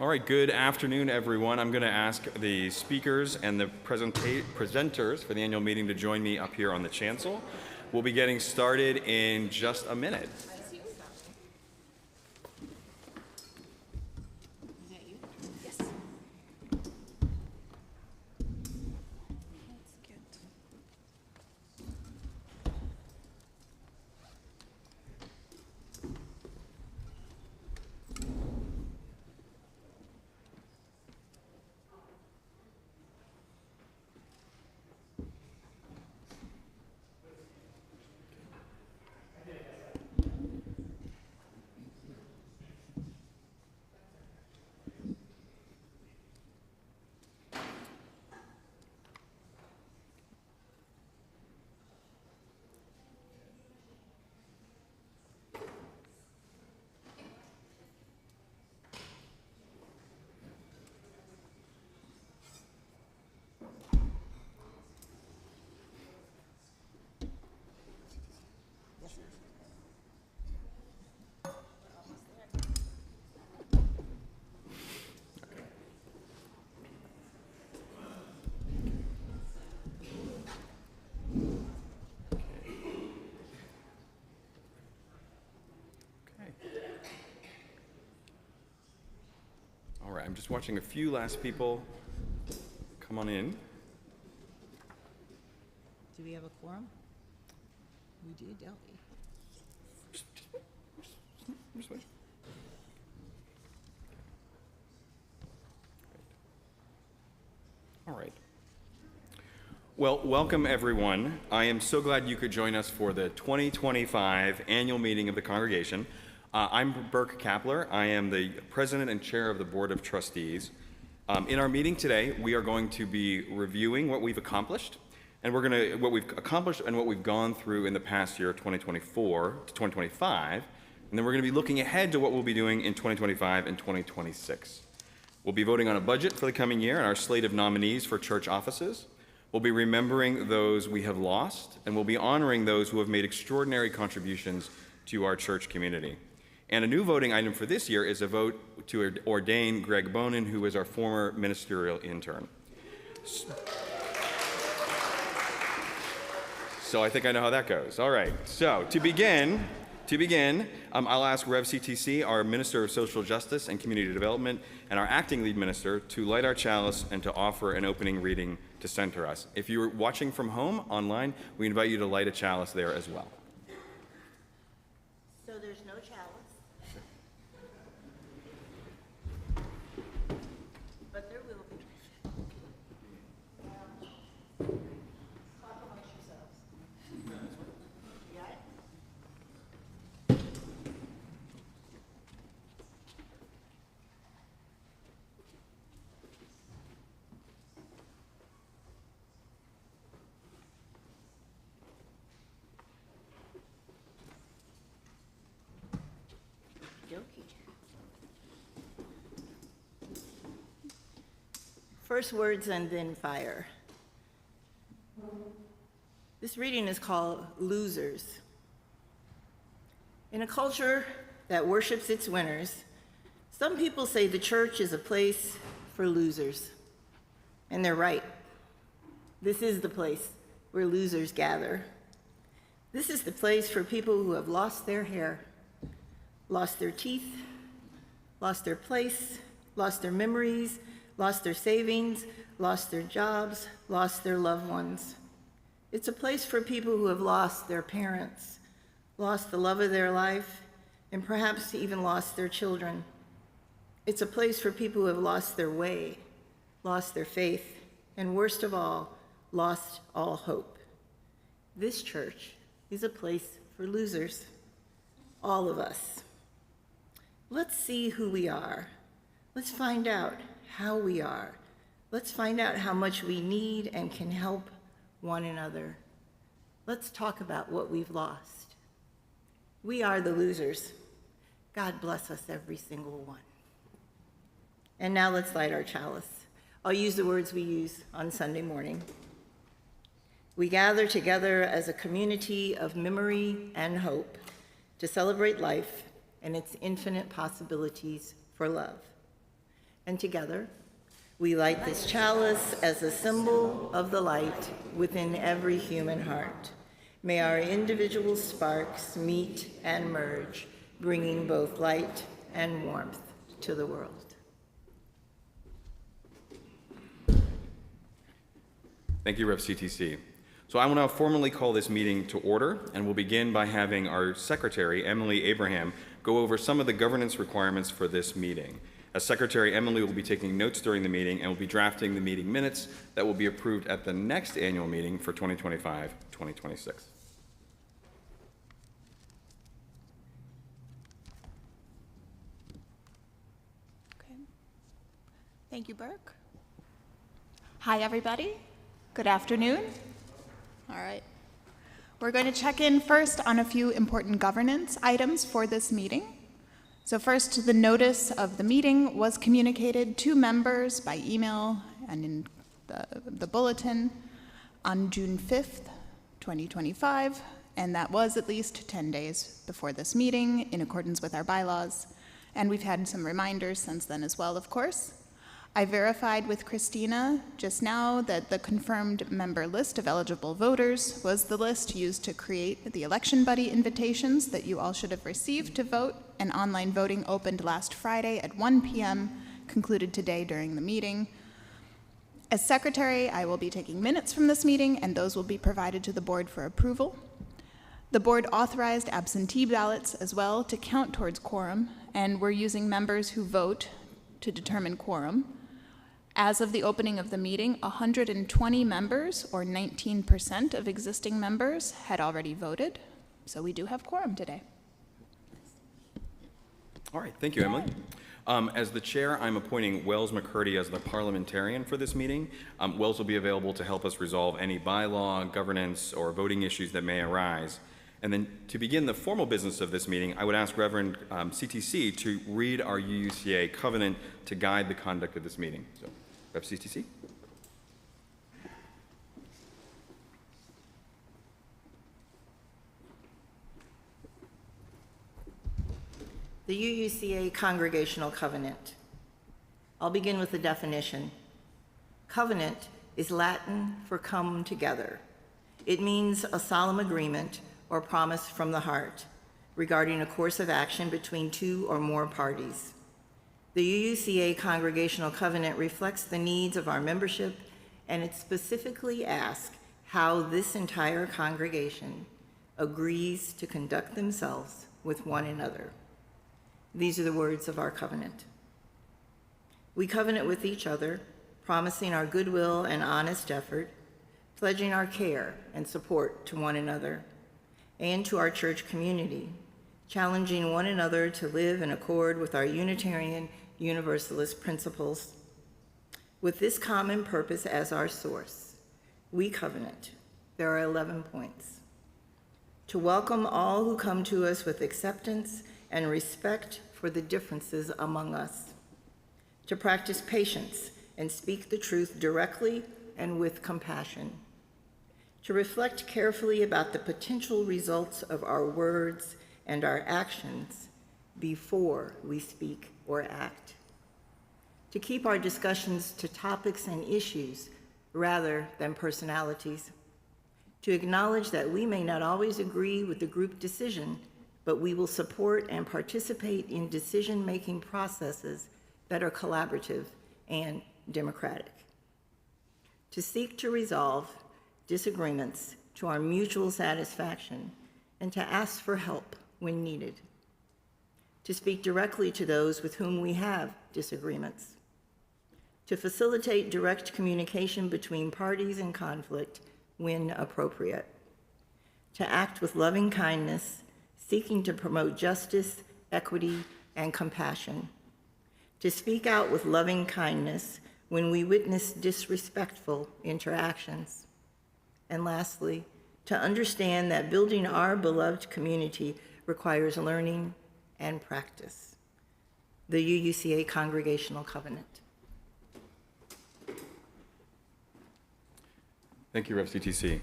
All right, good afternoon, everyone. I'm going to ask the speakers and the presenters for the annual meeting to join me up here on the chancel. We'll be getting started in just a minute. All right, I'm just watching a few last people come on in. Do we have a quorum? We do, don't we? Just wait. All right. Well, welcome everyone. I am so glad you could join us for the 2025 annual meeting of the congregation. I'm Burke Kapler. I am the president and chair of the board of trustees. In our meeting today, we are going to be reviewing what we've accomplished, and what we've accomplished and what we've gone through in the past year, 2024 to 2025, and then we're going to be looking ahead to what we'll be doing in 2025 and 2026. We'll be voting on a budget for the coming year and our slate of nominees for church offices. We'll be remembering those we have lost, and we'll be honoring those who have made extraordinary contributions to our church community. And a new voting item for this year is a vote to ordain Greg Bonin, who is our former ministerial intern. So I think I know how that goes. All right, so to begin, I'll ask Rev CTC, our Minister of Social Justice and Community Development, and our acting lead minister to light our chalice and to offer an opening reading to center us. If you're watching from home, online, we invite you to light a chalice there as well. So there's no chalice? But there will be. Talk amongst yourselves. Yeah? First words and then fire. This reading is called Losers. In a culture that worships its winners, some people say the church is a place for losers. And they're right. This is the place where losers gather. This is the place for people who have lost their hair, lost their teeth, lost their place, lost their memories, lost their savings, lost their jobs, lost their loved ones. It's a place for people who have lost their parents, lost the love of their life, and perhaps even lost their children. It's a place for people who have lost their way, lost their faith, and worst of all, lost all hope. This church is a place for losers, all of us. Let's see who we are. Let's find out how we are. Let's find out how much we need and can help one another. Let's talk about what we've lost. We are the losers. God bless us, every single one. And now let's light our chalice. I'll use the words we use on Sunday morning. We gather together as a community of memory and hope to celebrate life and its infinite possibilities for love. And together, we light this chalice as a symbol of the light within every human heart. May our individual sparks meet and merge, bringing both light and warmth to the world. Thank you, Rev. CTC. So I will now formally call this meeting to order, and we'll begin by having our secretary, Emily Abraham, go over some of the governance requirements for this meeting. As secretary, Emily will be taking notes during the meeting and will be drafting the meeting minutes that will be approved at the next annual meeting for 2025-2026. Okay. Thank you, Burke. Hi, everybody. Good afternoon. All right. We're going to check in first on a few important governance items for this meeting. So first, the notice of the meeting was communicated to members by email and in the bulletin on June 5th, 2025, and that was at least 10 days before this meeting in accordance with our bylaws. And we've had some reminders since then as well, of course. I verified with Christina just now that the confirmed member list of eligible voters was the list used to create the election buddy invitations that you all should have received to vote, and online voting opened last Friday at 1 p.m., concluded today during the meeting. As secretary, I will be taking minutes from this meeting, and those will be provided to the board for approval. The board authorized absentee ballots as well to count towards quorum, and we're using members who vote to determine quorum. As of the opening of the meeting, 120 members, or 19% of existing members, had already voted, so we do have quorum today. All right, thank you, Emily. As the chair, I'm appointing Wells McCurdy as the parliamentarian for this meeting. Wells will be available to help us resolve any bylaw, governance, or voting issues that may arise. And then to begin the formal business of this meeting, I would ask Reverend CTC to read our UUCA covenant to guide the conduct of this meeting. So, Rev. CTC. The UUCA Congregational Covenant. I'll begin with the definition. Covenant is Latin for come together. It means a solemn agreement or promise from the heart regarding a course of action between two or more parties. The UUCA Congregational Covenant reflects the needs of our membership, and it specifically asks how this entire congregation agrees to conduct themselves with one another. These are the words of our covenant. We covenant with each other, promising our goodwill and honest effort, pledging our care and support to one another and to our church community, challenging one another to live in accord with our Unitarian Universalist principles. With this common purpose as our source, we covenant. There are 11 points. To welcome all who come to us with acceptance and respect for the differences among us. To practice patience and speak the truth directly and with compassion. To reflect carefully about the potential results of our words and our actions before we speak or act. To keep our discussions to topics and issues rather than personalities. To acknowledge that we may not always agree with the group decision, but we will support and participate in decision-making processes that are collaborative and democratic. To seek to resolve disagreements to our mutual satisfaction and to ask for help when needed. To speak directly to those with whom we have disagreements. To facilitate direct communication between parties in conflict when appropriate. To act with loving kindness, seeking to promote justice, equity, and compassion. To speak out with loving kindness when we witness disrespectful interactions. And lastly, to understand that building our beloved community requires learning and practice. The UUCA Congregational Covenant. Thank you, Rev. CTC.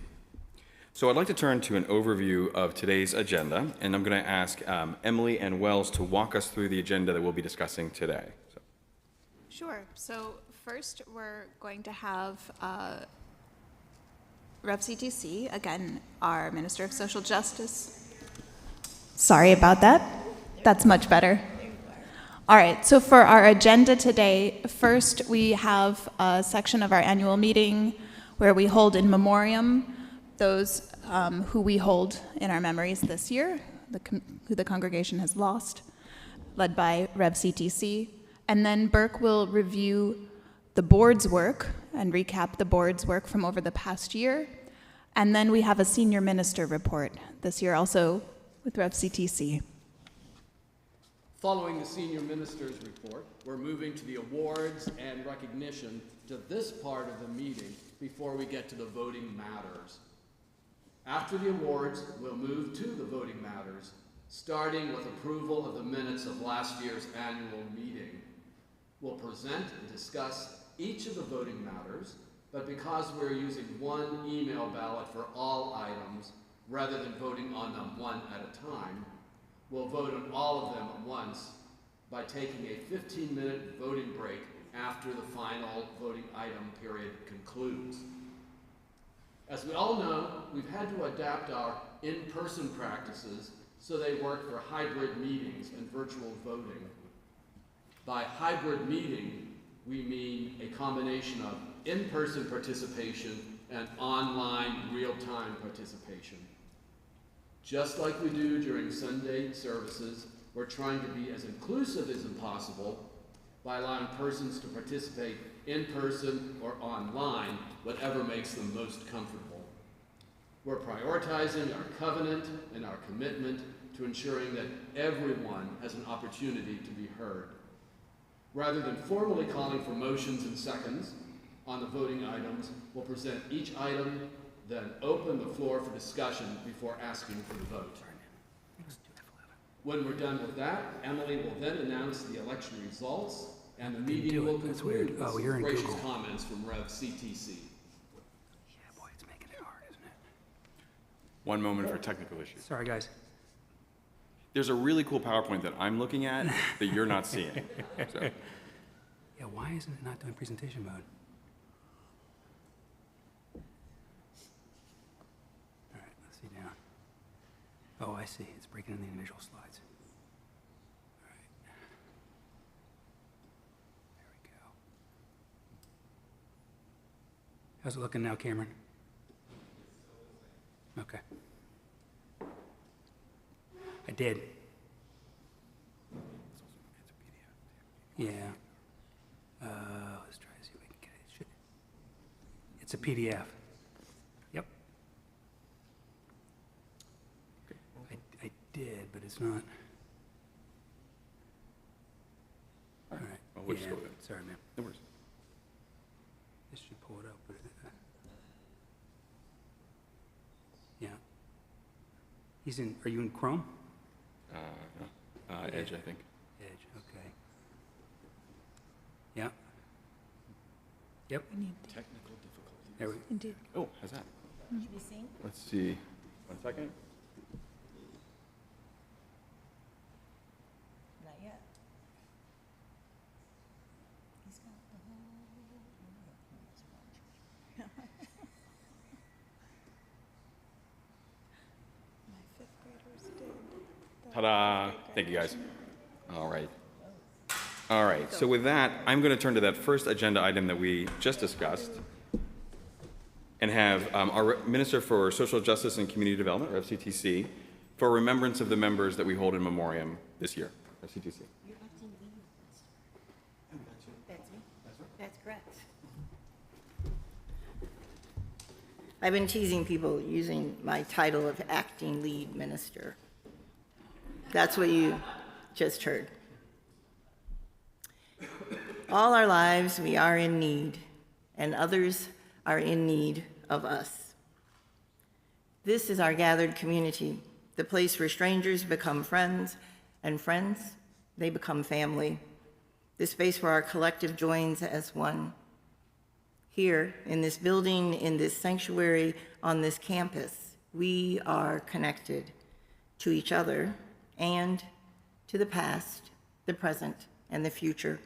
So I'd like to turn to an overview of today's agenda, and I'm going to ask Emily and Wells to walk us through the agenda that we'll be discussing today. So. Sure. So first, we're going to have Rev CTC, again, our Minister of Social Justice. Sorry about that. That's much better. All right, so for our agenda today, first we have a section of our annual meeting where we hold in memoriam those who we hold in our memories this year, who the congregation has lost, led by Rev CTC. And then Burke will review the board's work and recap the board's work from over the past year. And then we have a senior minister report this year also with Rev CTC. Following the senior minister's report, we're moving to the awards and recognition to this part of the meeting before we get to the voting matters. After the awards, we'll move to the voting matters, starting with approval of the minutes of last year's annual meeting. We'll present and discuss each of the voting matters, but because we're using one email ballot for all items, rather than voting on them one at a time, we'll vote on all of them at once by taking a 15-minute voting break after the final voting item period concludes. As we all know, we've had to adapt our in-person practices so they work for hybrid meetings and virtual voting. By hybrid meeting, we mean a combination of in-person participation and online real-time participation. Just like we do during Sunday services, we're trying to be as inclusive as possible by allowing persons to participate in person or online, whatever makes them most comfortable. We're prioritizing our covenant and our commitment to ensuring that everyone has an opportunity to be heard. Rather than formally calling for motions and seconds on the voting items, we'll present each item, then open the floor for discussion before asking for the vote. When we're done with that, Emily will then announce the election results, and the meeting will conclude with some gracious comments from Rev CTC. Yeah, boy, it's making it hard, isn't it? One moment for technical issues. Sorry, guys. There's a really cool PowerPoint that I'm looking at that you're not seeing. So, Yeah, why isn't it not doing presentation mode? All right, let's see now. Oh, I see. It's breaking in the individual slides. All right. There we go. How's it looking now, Cameron? Okay. I did. Yeah. Let's try to see if we can get it. It's a PDF. Yep. I did, but it's not. All right. Well, we'll just Yeah. go with it. Sorry, man. no worries. This should pull it up, but yeah. He's in. Are you in Chrome? Edge, I think. Edge. Okay. Yeah. Yep. Technical difficulties. There we. Indeed. Oh, how's that? Should we sing? Let's see. 1 second. Not yet. Ta-da! Thank you, guys. All right. All right, so with that, I'm going to turn to that first agenda item that we just discussed and have our Minister for Social Justice and Community Development, Rev CTC, for remembrance of the members that we hold in memoriam this year. Rev CTC. That's me? That's correct. I've been teasing people using my title of acting lead minister. That's what you just heard. All our lives, we are in need, and others are in need of us. This is our gathered community, the place where strangers become friends, and friends, they become family. The space where our collective joins as one. Here, in this building, in this sanctuary, on this campus, we are connected to each other and to the past, the present, and the future.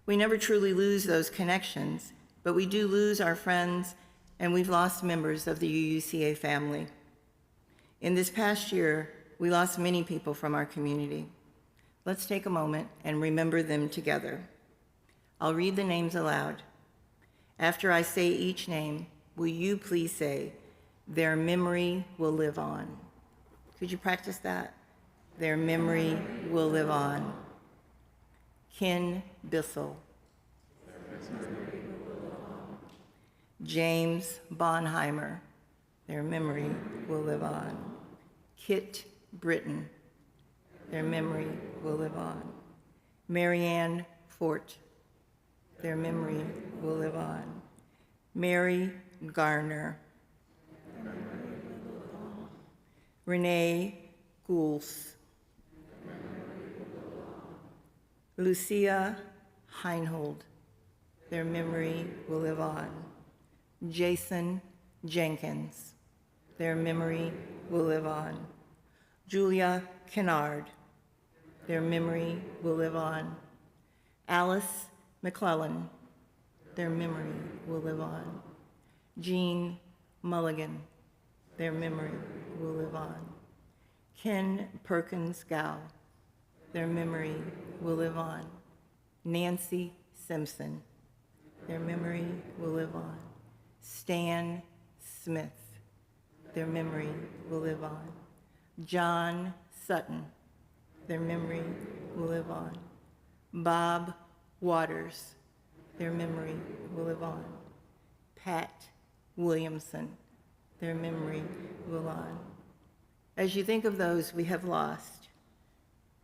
We never truly lose those connections, but we do lose our friends, and we've lost members of the UUCA family. In this past year, we lost many people from our community. Let's take a moment and remember them together. I'll read the names aloud. After I say each name, will you please say, "Their memory will live on"? Could you practice that? Their memory will live on. Ken Bissell. James Bonheimer. Their memory will live on. Kit Britton. Their memory will live on. Marianne Fort. Their memory will live on. Mary Garner. Renee Gouls. Lucia Heinhold. Their memory will live on. Jason Jenkins. Their memory will live on. Julia Kennard. Their memory will live on. Alice McClellan. Their memory will live on. Jean Mulligan. Their memory will live on. Ken Perkins Gow. Their memory will live on. Nancy Simpson. Their memory will live on. Stan Smith. Their memory will live on. John Sutton. Their memory will live on. Bob Waters. Their memory will live on. Pat Williamson. Their memory will live on. As you think of those we have lost,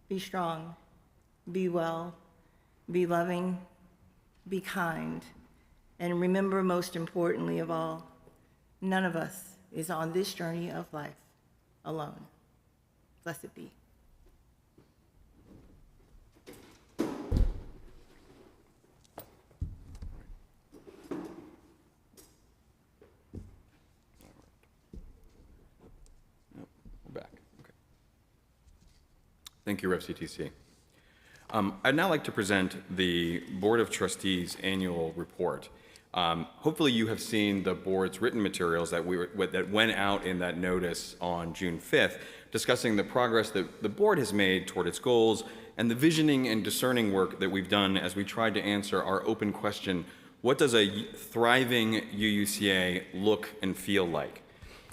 be strong, be well, be loving, be kind, and remember, most importantly of all, none of us is on this journey of life alone. Blessed be. We're back. Okay. Thank you, Rev CTC. I'd now like to present the Board of Trustees annual report. Hopefully you have seen the board's written materials that went out in that notice on June 5th, discussing the progress that the board has made toward its goals and the visioning and discerning work that we've done as we tried to answer our open question, what does a thriving UUCA look and feel like?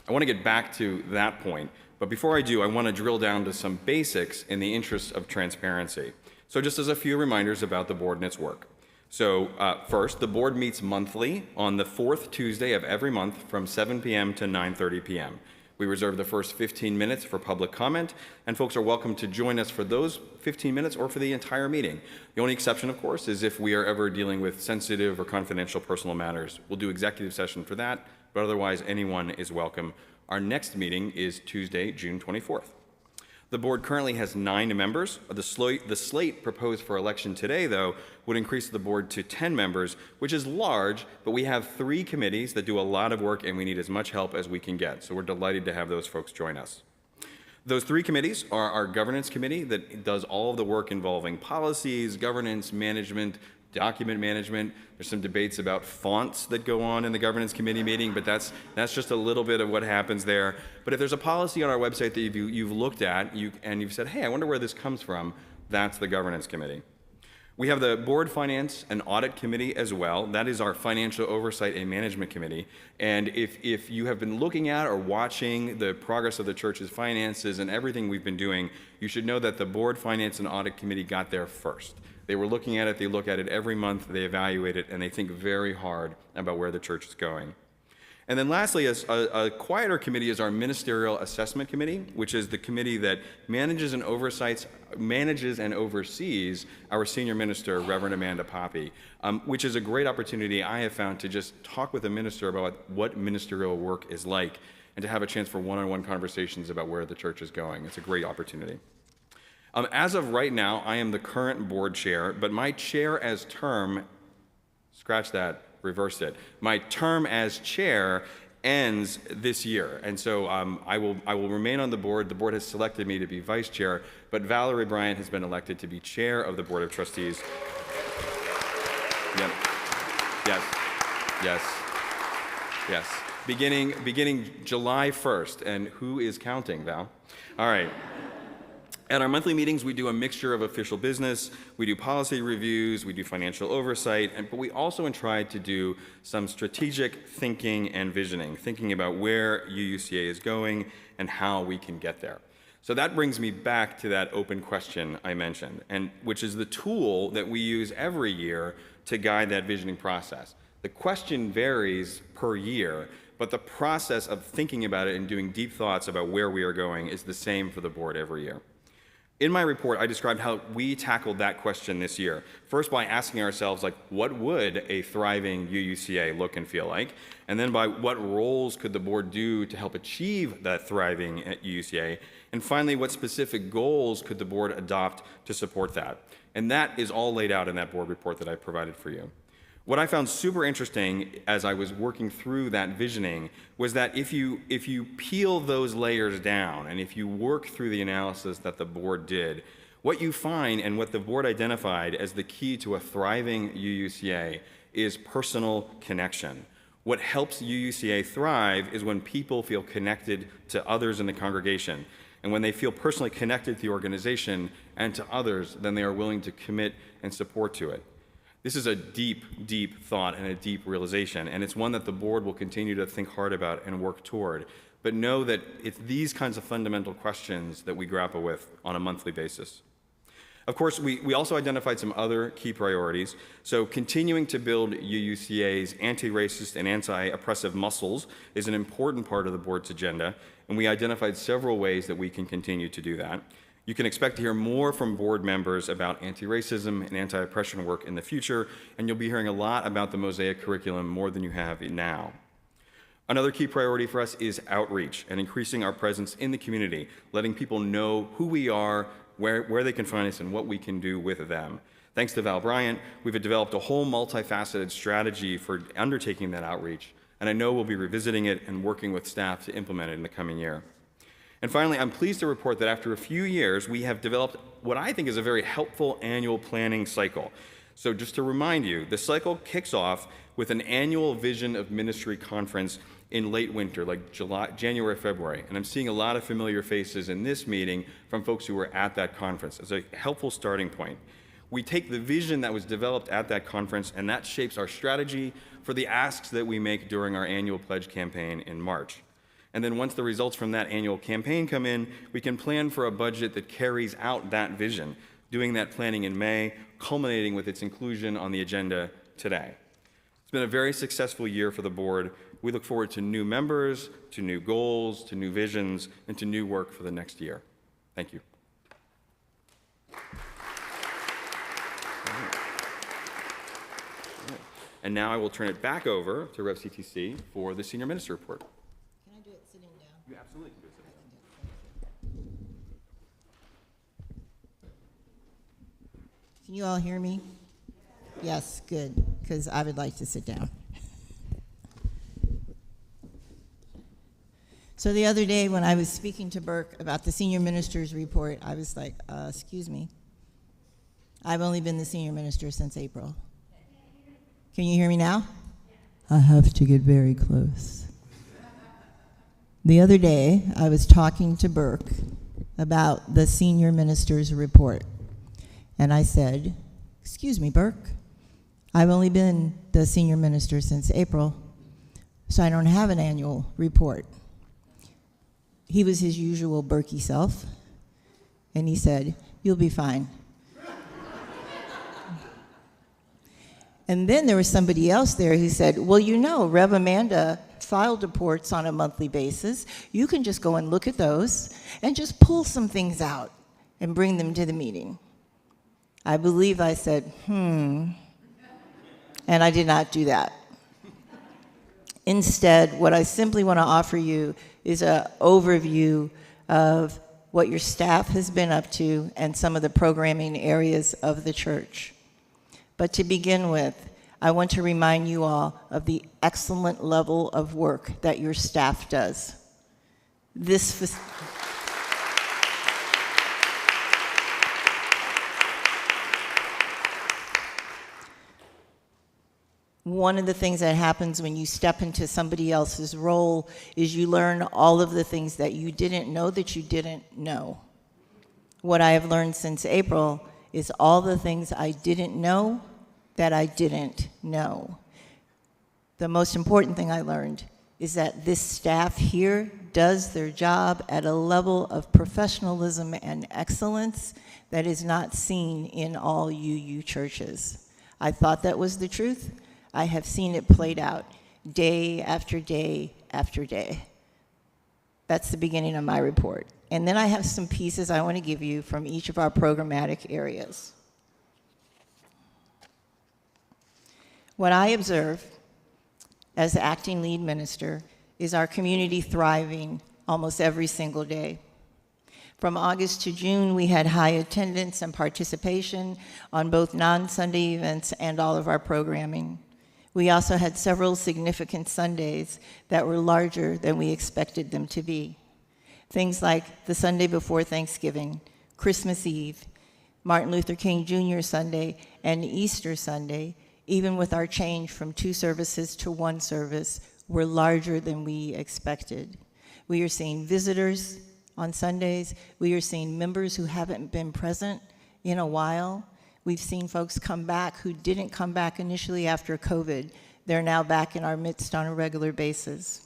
I want to get back to that point, but before I do, I want to drill down to some basics in the interest of transparency. So just as a few reminders about the board and its work. So first, the board meets monthly on the fourth Tuesday of every month from 7 p.m. to 9:30 p.m. We reserve the first 15 minutes for public comment, and folks are welcome to join us for those 15 minutes or for the entire meeting. The only exception, of course, is if we are ever dealing with sensitive or confidential personal matters. We'll do executive session for that, but otherwise anyone is welcome. Our next meeting is Tuesday, June 24th. The board currently has 9 members. The slate proposed for election today, though, would increase the board to 10 members, which is large, but we have 3 committees that do a lot of work and we need as much help as we can get. So we're delighted to have those folks join us. Those 3 committees are our governance committee that does all of the work involving policies, governance, management, document management. There's some debates about fonts that go on in the governance committee meeting, but that's just a little bit of what happens there. But if there's a policy on our website that you've looked at and you've said, hey, I wonder where this comes from, that's the governance committee. We have the board finance and audit committee as well. That is our financial oversight and management committee. And if you have been looking at or watching the progress of the church's finances and everything we've been doing, you should know that the board finance and audit committee got there first. They were looking at it, they look at it every month, they evaluate it, and they think very hard about where the church is going. And then lastly, as a quieter committee is our ministerial assessment committee, which is the committee that manages and oversees our senior minister, Reverend Amanda Poppy, which is a great opportunity I have found to just talk with a minister about what ministerial work is like and to have a chance for one-on-one conversations about where the church is going. It's a great opportunity. As of right now, I am the current board chair, but my chair as term, scratch that, reverse it. My term as chair ends this year, and so I will remain on the board. The board has selected me to be vice chair, but Valerie Bryant has been elected to be chair of the Board of Trustees. Yes. Yes. Yes. Beginning July 1st. And who is counting, Val? All right. At our monthly meetings, we do a mixture of official business, we do policy reviews, we do financial oversight, but we also try to do some strategic thinking and visioning, thinking about where UUCA is going and how we can get there. So that brings me back to that open question I mentioned, and which is the tool that we use every year to guide that visioning process. The question varies per year, but the process of thinking about it and doing deep thoughts about where we are going is the same for the board every year. In my report, I described how we tackled that question this year. First, by asking ourselves, like, what would a thriving UUCA look and feel like? And then by what roles could the board do to help achieve that thriving at UUCA? And finally, what specific goals could the board adopt to support that? And that is all laid out in that board report that I provided for you. What I found super interesting as I was working through that visioning was that if you peel those layers down and if you work through the analysis that the board did, what you find and what the board identified as the key to a thriving UUCA is personal connection. What helps UUCA thrive is when people feel connected to others in the congregation. And when they feel personally connected to the organization and to others, then they are willing to commit and support to it. This is a deep, deep thought and a deep realization, and it's one that the board will continue to think hard about and work toward. But know that it's these kinds of fundamental questions that we grapple with on a monthly basis. Of course, we also identified some other key priorities. So continuing to build UUCA's anti-racist and anti-oppressive muscles is an important part of the board's agenda, and we identified several ways that we can continue to do that. You can expect to hear more from board members about anti-racism and anti-oppression work in the future, and you'll be hearing a lot about the Mosaic curriculum more than you have now. Another key priority for us is outreach and increasing our presence in the community, letting people know who we are, where they can find us, and what we can do with them. Thanks to Val Bryant, we've developed a whole multifaceted strategy for undertaking that outreach, and I know we'll be revisiting it and working with staff to implement it in the coming year. And finally, I'm pleased to report that after a few years, we have developed what I think is a very helpful annual planning cycle. So just to remind you, the cycle kicks off with an annual Vision of Ministry conference in late winter, like January, February. And I'm seeing a lot of familiar faces in this meeting from folks who were at that conference as a helpful starting point. We take the vision that was developed at that conference, and that shapes our strategy for the asks that we make during our annual pledge campaign in March. And then once the results from that annual campaign come in, we can plan for a budget that carries out that vision, doing that planning in May, culminating with its inclusion on the agenda today. It's been a very successful year for the board. We look forward to new members, to new goals, to new visions, and to new work for the next year. Thank you. And now I will turn it back over to Rev CTC for the Senior Minister report. Can I do it sitting down? You absolutely can do it. Can you all hear me? Yes, good, because I would like to sit down. So the other day when I was speaking to Burke about the senior minister's report, I was like, excuse me. I've only been the senior minister since April. Can you hear me now? I have to get very close. The other day, I was talking to Burke about the senior minister's report. And I said, excuse me, Burke, I've only been the senior minister since April, so I don't have an annual report. He was his usual Burkey self, and he said, you'll be fine. And then there was somebody else there who said, well, you know, Rev Amanda filed reports on a monthly basis. You can just go and look at those and just pull some things out and bring them to the meeting. I believe I said, and I did not do that. Instead, what I simply want to offer you is an overview of what your staff has been up to and some of the programming areas of the church. But to begin with, I want to remind you all of the excellent level of work that your staff does. This One of the things that happens when you step into somebody else's role is you learn all of the things that you didn't know that you didn't know. What I have learned since April is all the things I didn't know that I didn't know. The most important thing I learned is that this staff here does their job at a level of professionalism and excellence that is not seen in all UU churches. I thought that was the truth. I have seen it played out day after day after day. That's the beginning of my report. And then I have some pieces I want to give you from each of our programmatic areas. What I observe as the acting lead minister is our community thriving almost every single day. From August to June, we had high attendance and participation on both non-Sunday events and all of our programming. We also had several significant Sundays that were larger than we expected them to be. Things like the Sunday before Thanksgiving, Christmas Eve, Martin Luther King Jr. Sunday, and Easter Sunday, even with our change from 2 services to 1 service, were larger than we expected. We are seeing visitors on Sundays. We are seeing members who haven't been present in a while. We've seen folks come back who didn't come back initially after COVID. They're now back in our midst on a regular basis.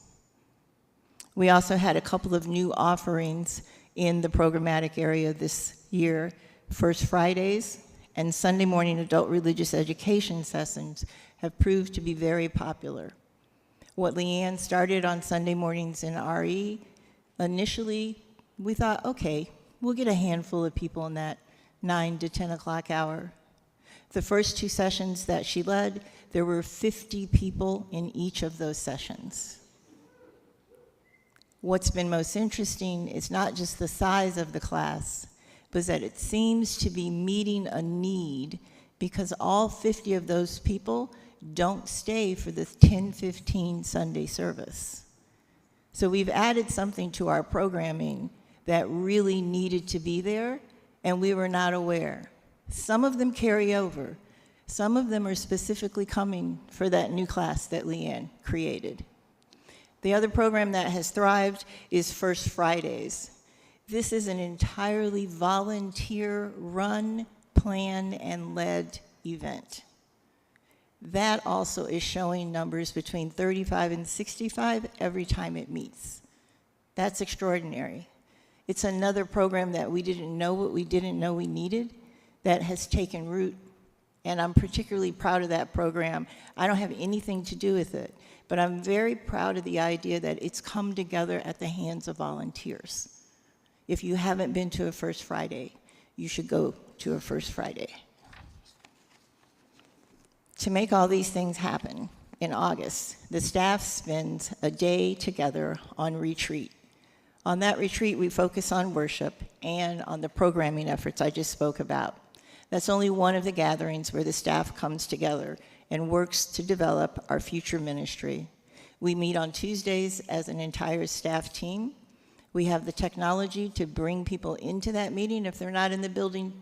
We also had a couple of new offerings in the programmatic area this year. First Fridays and Sunday morning adult religious education sessions have proved to be very popular. What Leanne started on Sunday mornings in RE, initially we thought, okay, we'll get a handful of people in that 9 to 10 o'clock hour. The first 2 sessions that she led, there were 50 people in each of those sessions. What's been most interesting is not just the size of the class, but that it seems to be meeting a need because all 50 of those people don't stay for the 10:15 Sunday service. So we've added something to our programming that really needed to be there, and we were not aware. Some of them carry over. Some of them are specifically coming for that new class that Leanne created. The other program that has thrived is First Fridays. This is an entirely volunteer-run, planned, and led event. That also is showing numbers between 35 and 65 every time it meets. That's extraordinary. It's another program that we didn't know what we didn't know we needed that has taken root, and I'm particularly proud of that program. I don't have anything to do with it, but I'm very proud of the idea that it's come together at the hands of volunteers. If you haven't been to a First Friday, you should go to a First Friday. To make all these things happen, in August, the staff spends a day together on retreat. On that retreat, we focus on worship and on the programming efforts I just spoke about. That's only one of the gatherings where the staff comes together and works to develop our future ministry. We meet on Tuesdays as an entire staff team. We have the technology to bring people into that meeting if they're not in the building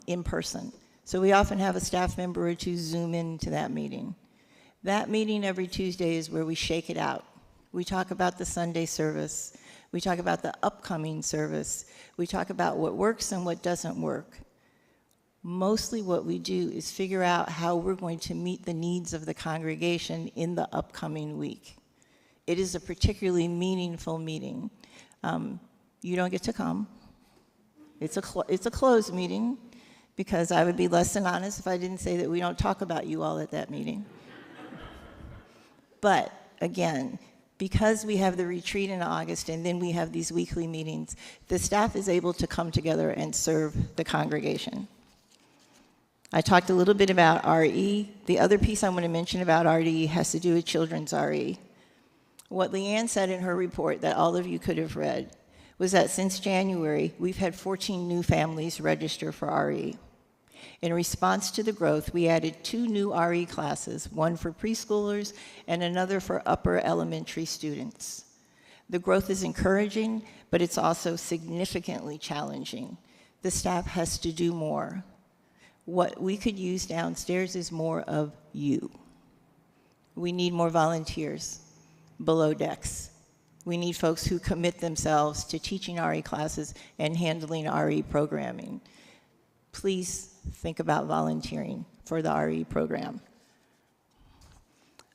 in person. So we often have a staff member or 2 Zoom into that meeting. That meeting every Tuesday is where we shake it out. We talk about the Sunday service. We talk about the upcoming service. We talk about what works and what doesn't work. Mostly what we do is figure out how we're going to meet the needs of the congregation in the upcoming week. It is a particularly meaningful meeting. You don't get to come. It's a closed meeting, because I would be less than honest if I didn't say that we don't talk about you all at that meeting. But again, because we have the retreat in August and then we have these weekly meetings, the staff is able to come together and serve the congregation. I talked a little bit about RE. The other piece I want to mention about RE has to do with children's RE. What Leanne said in her report that all of you could have read was that since January, we've had 14 new families register for RE. In response to the growth, we added 2 new RE classes, one for preschoolers and another for upper elementary students. The growth is encouraging, but it's also significantly challenging. The staff has to do more. What we could use downstairs is more of you. we need more volunteers below decks. We need folks who commit themselves to teaching RE classes and handling RE programming. Please think about volunteering for the RE program.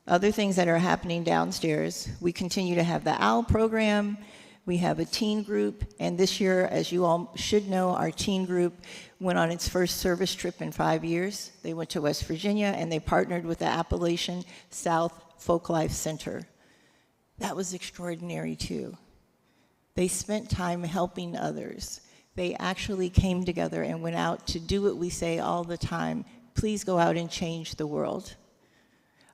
Other things that are happening downstairs, we continue to have the OWL program. We have a teen group, and this year, as you all should know, our teen group went on its first service trip in 5 years. They went to West Virginia, and they partnered with the Appalachian South Folklife Center. That was extraordinary, too. They spent time helping others. They actually came together and went out to do what we say all the time: please go out and change the world.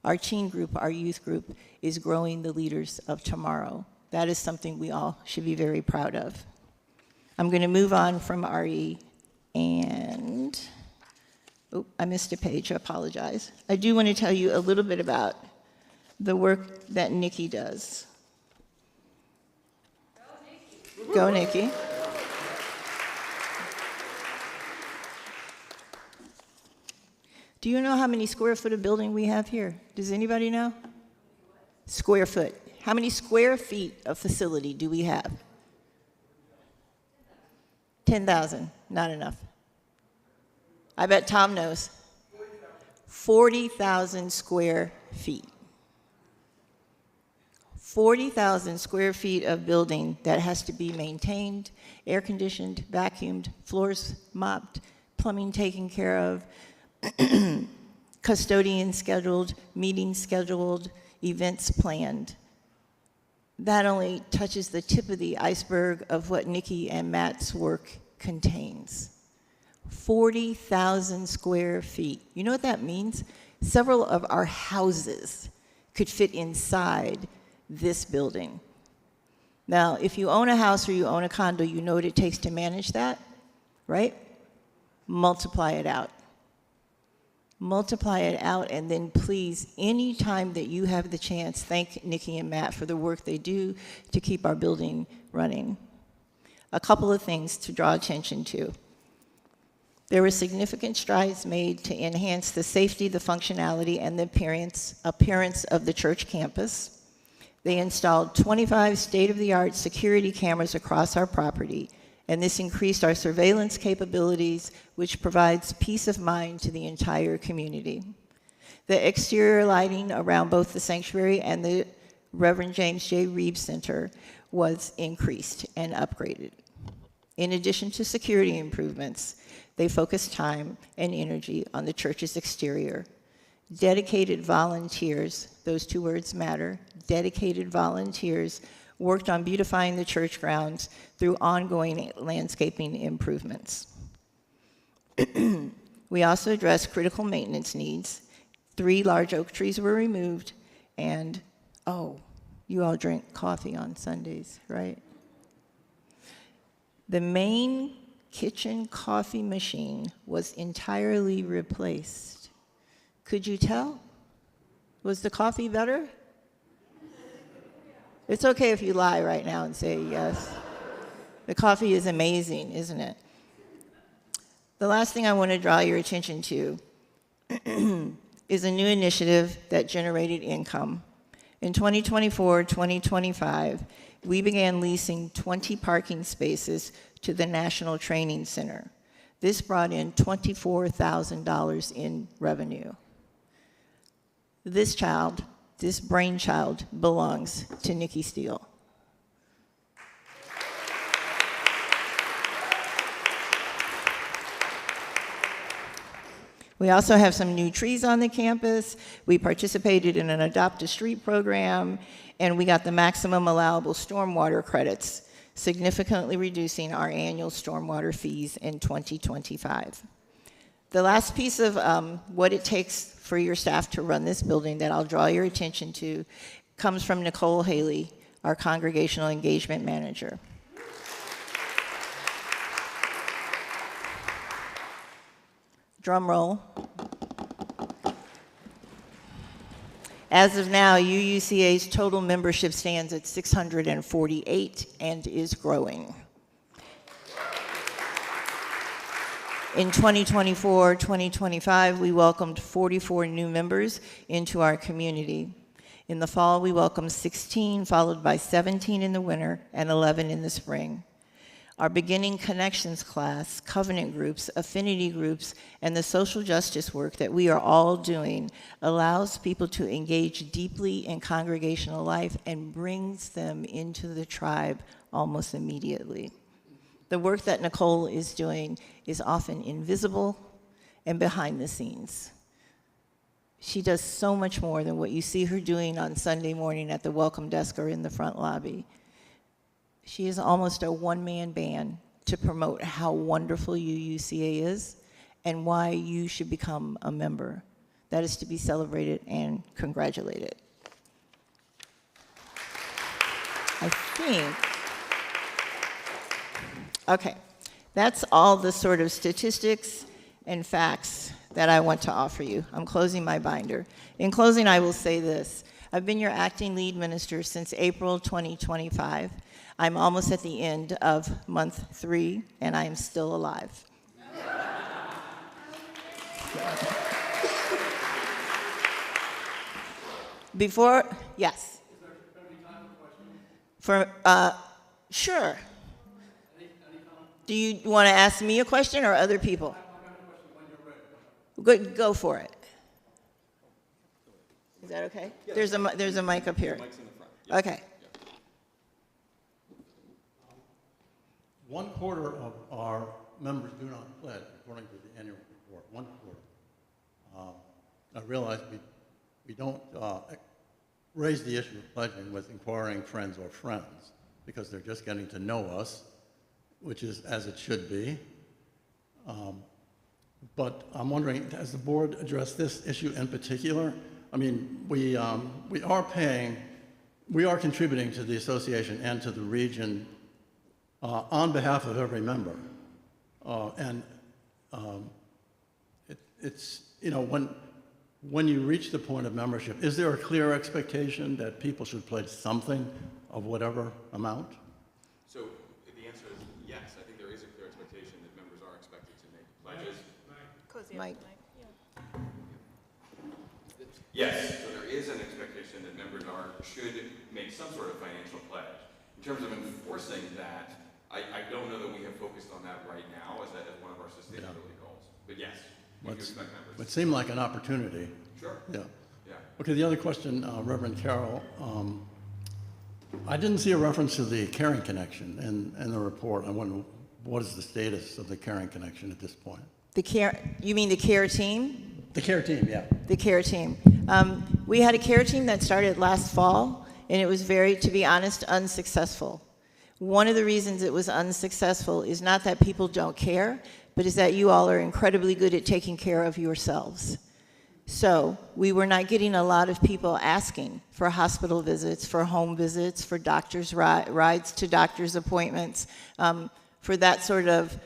Our teen group, our youth group, is growing the leaders of tomorrow. That is something we all should be very proud of. I'm going to move on from RE, and oh, I missed a page, I apologize. I do want to tell you a little bit about the work that Nikki does. Go, Nikki. Do you know how many square foot of building we have here? Does anybody know? Square foot. How many square feet of facility do we have? 10,000. Not enough. I bet Tom knows. 40,000 square feet. 40,000 square feet of building that has to be maintained, air conditioned, vacuumed, floors mopped, plumbing taken care of, custodians scheduled, meetings scheduled, events planned. That only touches the tip of the iceberg of what Nikki and Matt's work contains. 40,000 square feet. You know what that means? Several of our houses could fit inside this building. Now, if you own a house or you own a condo, you know what it takes to manage that, right? Multiply it out. Multiply it out, and then please, anytime that you have the chance, thank Nikki and Matt for the work they do to keep our building running. A couple of things to draw attention to. There were significant strides made to enhance the safety, the functionality, and the appearance of the church campus. They installed 25 state-of-the-art security cameras across our property, and this increased our surveillance capabilities, which provides peace of mind to the entire community. The exterior lighting around both the sanctuary and the Reverend James J. Reeves Center was increased and upgraded. In addition to security improvements, they focused time and energy on the church's exterior. Dedicated volunteers, those two words matter, dedicated volunteers worked on beautifying the church grounds through ongoing landscaping improvements. We also addressed critical maintenance needs. 3 large oak trees were removed, and, oh, you all drink coffee on Sundays, right? The main kitchen coffee machine was entirely replaced. Could you tell? Was the coffee better? It's okay if you lie right now and say yes. The coffee is amazing, isn't it? The last thing I want to draw your attention to is a new initiative that generated income. In 2024-2025, we began leasing 20 parking spaces to the National Training Center. This brought in $24,000 in revenue. This brainchild belongs to Nikki Steele. We also have some new trees on the campus. We participated in an Adopt a Street program, and we got the maximum allowable stormwater credits, significantly reducing our annual stormwater fees in 2025. The last piece of what it takes for your staff to run this building that I'll draw your attention to comes from Nicole Haley, our Congregational Engagement Manager. Drum roll. As of now, UUCA's total membership stands at 648 and is growing. In 2024-2025, we welcomed 44 new members into our community. In the fall, we welcome 16, followed by 17 in the winter and 11 in the spring. Our Beginning Connections class, covenant groups, affinity groups, and the social justice work that we are all doing allows people to engage deeply in congregational life and brings them into the tribe almost immediately. The work that Nicole is doing is often invisible and behind the scenes. She does so much more than what you see her doing on Sunday morning at the welcome desk or in the front lobby. She is almost a one-man band to promote how wonderful UUCA is and why you should become a member. That is to be celebrated and congratulated. I think, okay, that's all the sort of statistics and facts that I want to offer you. I'm closing my binder. In closing, I will say this. I've been your acting lead minister since April 2025. I'm almost at the end of month 3, and I am still alive. Before, yes. Is there going to be time for questions? Sure. Do you want to ask me a question or other people? Go for it. Is that okay? Yeah, there's a mic up here. The mic's in the front. Yeah. Okay. Yeah. 1/4 of our members do not pledge, according to the annual report. 1/4. I realize we don't raise the issue of pledging with inquiring friends or friends because they're just getting to know us, which is as it should be. But I'm wondering, has the board addressed this issue in particular? I mean, we are contributing to the association and to the region on behalf of every member. It's, you know, when you reach the point of membership, is there a clear expectation that people should pledge something of whatever amount? So the answer is yes. I think there is a clear expectation that members are expected to make pledges. Mike. Yes, so there is an expectation that members should make some sort of financial pledge. In terms of enforcing that, I don't know that we have focused on that right now as one of our sustainability goals. But yes, we do expect members. It seemed like an opportunity. Sure. Yeah. Yeah. Okay, the other question, Reverend Carroll, I didn't see a reference to the Caring Connection in the report. I wonder what is the status of the Caring Connection at this point? You mean the CARE team? The CARE team, yeah. The CARE team. We had a CARE team that started last fall, and it was to be honest, unsuccessful. One of the reasons it was unsuccessful is not that people don't care, but is that you all are incredibly good at taking care of yourselves. So we were not getting a lot of people asking for hospital visits, for home visits, for doctor's rides to doctor's appointments, for that sort of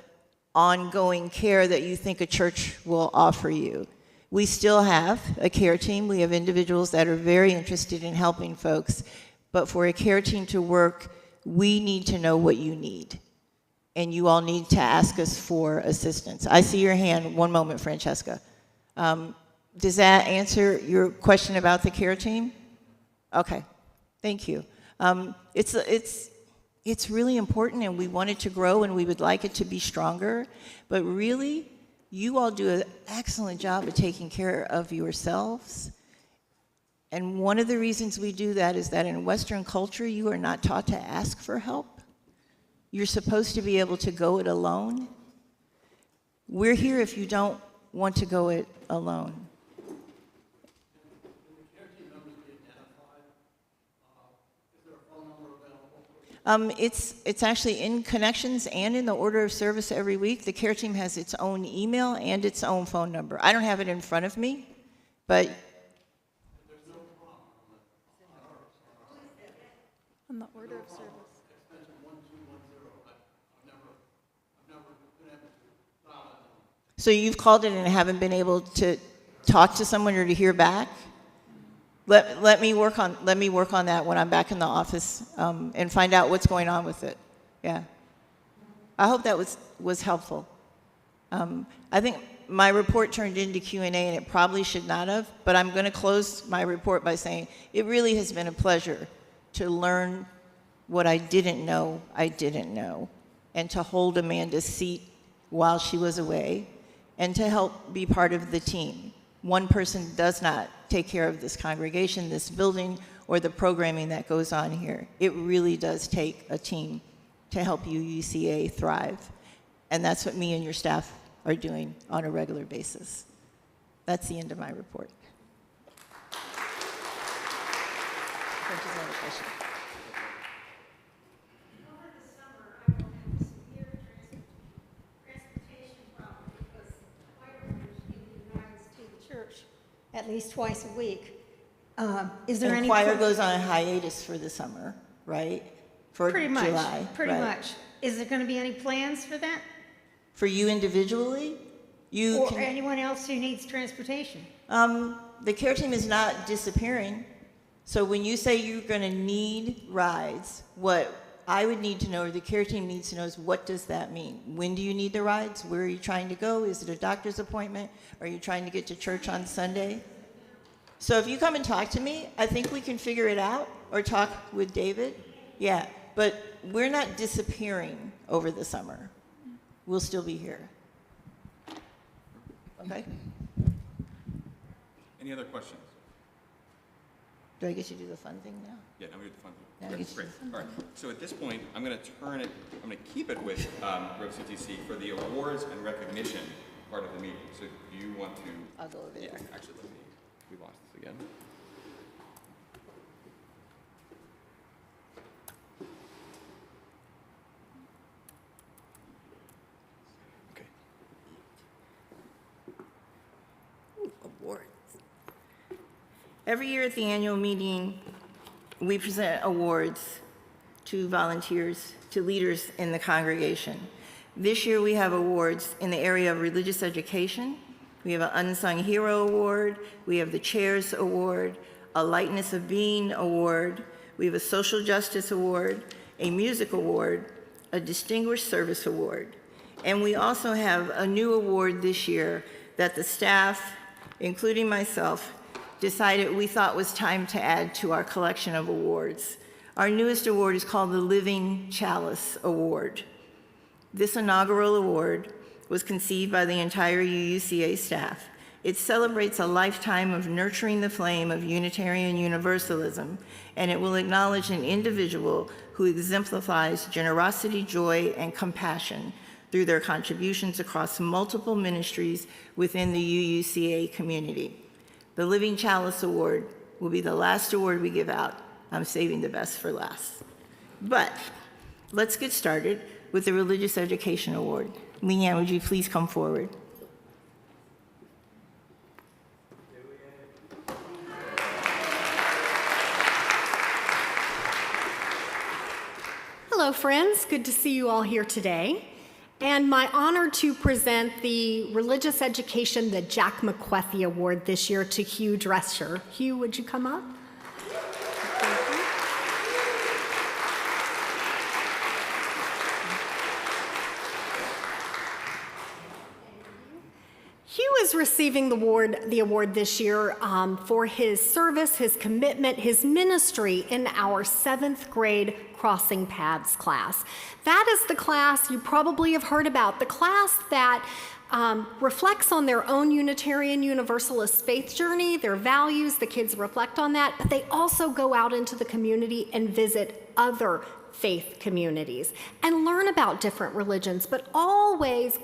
ongoing care that you think a church will offer you. We still have a care team. We have individuals that are very interested in helping folks. But for a care team to work, we need to know what you need. And you all need to ask us for assistance. I see your hand. One moment, Francesca. Does that answer your question about the care team? Okay. Thank you. It's really important, and we want it to grow, and we would like it to be stronger. But really, you all do an excellent job of taking care of yourselves. And one of the reasons we do that is that in Western culture, you are not taught to ask for help. You're supposed to be able to go it alone. We're here if you don't want to go it alone. It's actually in Connections and in the order of service every week. The care team has its own email and its own phone number. I don't have it in front of me, but On the order of service. so you've called it and haven't been able to talk to someone or to hear back? Let me work on that when I'm back in the office and find out what's going on with it. Yeah. I hope that was helpful. I think my report turned into Q&A, and it probably should not have, but I'm going to close my report by saying it really has been a pleasure to learn what I didn't know, and to hold Amanda's seat while she was away, and to help be part of the team. One person does not take care of this congregation, this building, or the programming that goes on here. It really does take a team to help UUCA thrive. And that's what me and your staff are doing on a regular basis. That's the end of my report. Which is another question. Over the summer, I will have a severe transportation problem because firefighters give me rides to the church at least twice a week. Is there And any? choir goes on a hiatus for the summer, right? For Pretty much, July. pretty right? much. Is there going to be any plans for that? For you individually, you Or can. anyone else who needs transportation? The care team is not disappearing. So when you say you're going to need rides, what I would need to know, or the care team needs to know, is what does that mean? When do you need the rides? Where are you trying to go? Is it a doctor's appointment? Are you trying to get to church on Sunday? So if you come and talk to me, I think we can figure it out, or talk with David. Yeah, but we're not disappearing over the summer. We'll still be here. Okay? Any other questions? Do I get you to do the fun thing now? Yeah, now we do the fun thing. Now Okay, we get to great. do the fun All right. So at this point, I'm going to turn it. I'm going to keep it with Grove CTC for the awards and recognition part of the meeting. So do you want to? I'll go over Yeah, there. actually, we lost this again. Okay. Awards. Every year at the annual meeting, we present awards to volunteers, to leaders in the congregation. This year we have awards in the area of religious education. We have an Unsung Hero Award. We have the Chairs Award, a Lightness of Being Award. We have a Social Justice Award, a Music Award, a Distinguished Service Award. And we also have a new award this year that the staff, including myself, decided we thought was time to add to our collection of awards. Our newest award is called the Living Chalice Award. This inaugural award was conceived by the entire UUCA staff. It celebrates a lifetime of nurturing the flame of Unitarian Universalism, and it will acknowledge an individual who exemplifies generosity, joy, and compassion through their contributions across multiple ministries within the UUCA community. The Living Chalice Award will be the last award we give out. I'm saving the best for last. But let's get started with the Religious Education Award. Leanne, would you please come forward? Hello, friends. Good to see you all here today. And my honor to present the Religious Education, the Jack McQuethy Award this year to Hugh Drescher. Hugh, would you come up? Hugh is receiving the award this year for his service, his commitment, his ministry in our 7th grade Crossing Paths class. That is the class you probably have heard about, the class that reflects on their own Unitarian Universalist faith journey, their values. The kids reflect on that, but they also go out into the community and visit other faith communities and learn about different religions, but always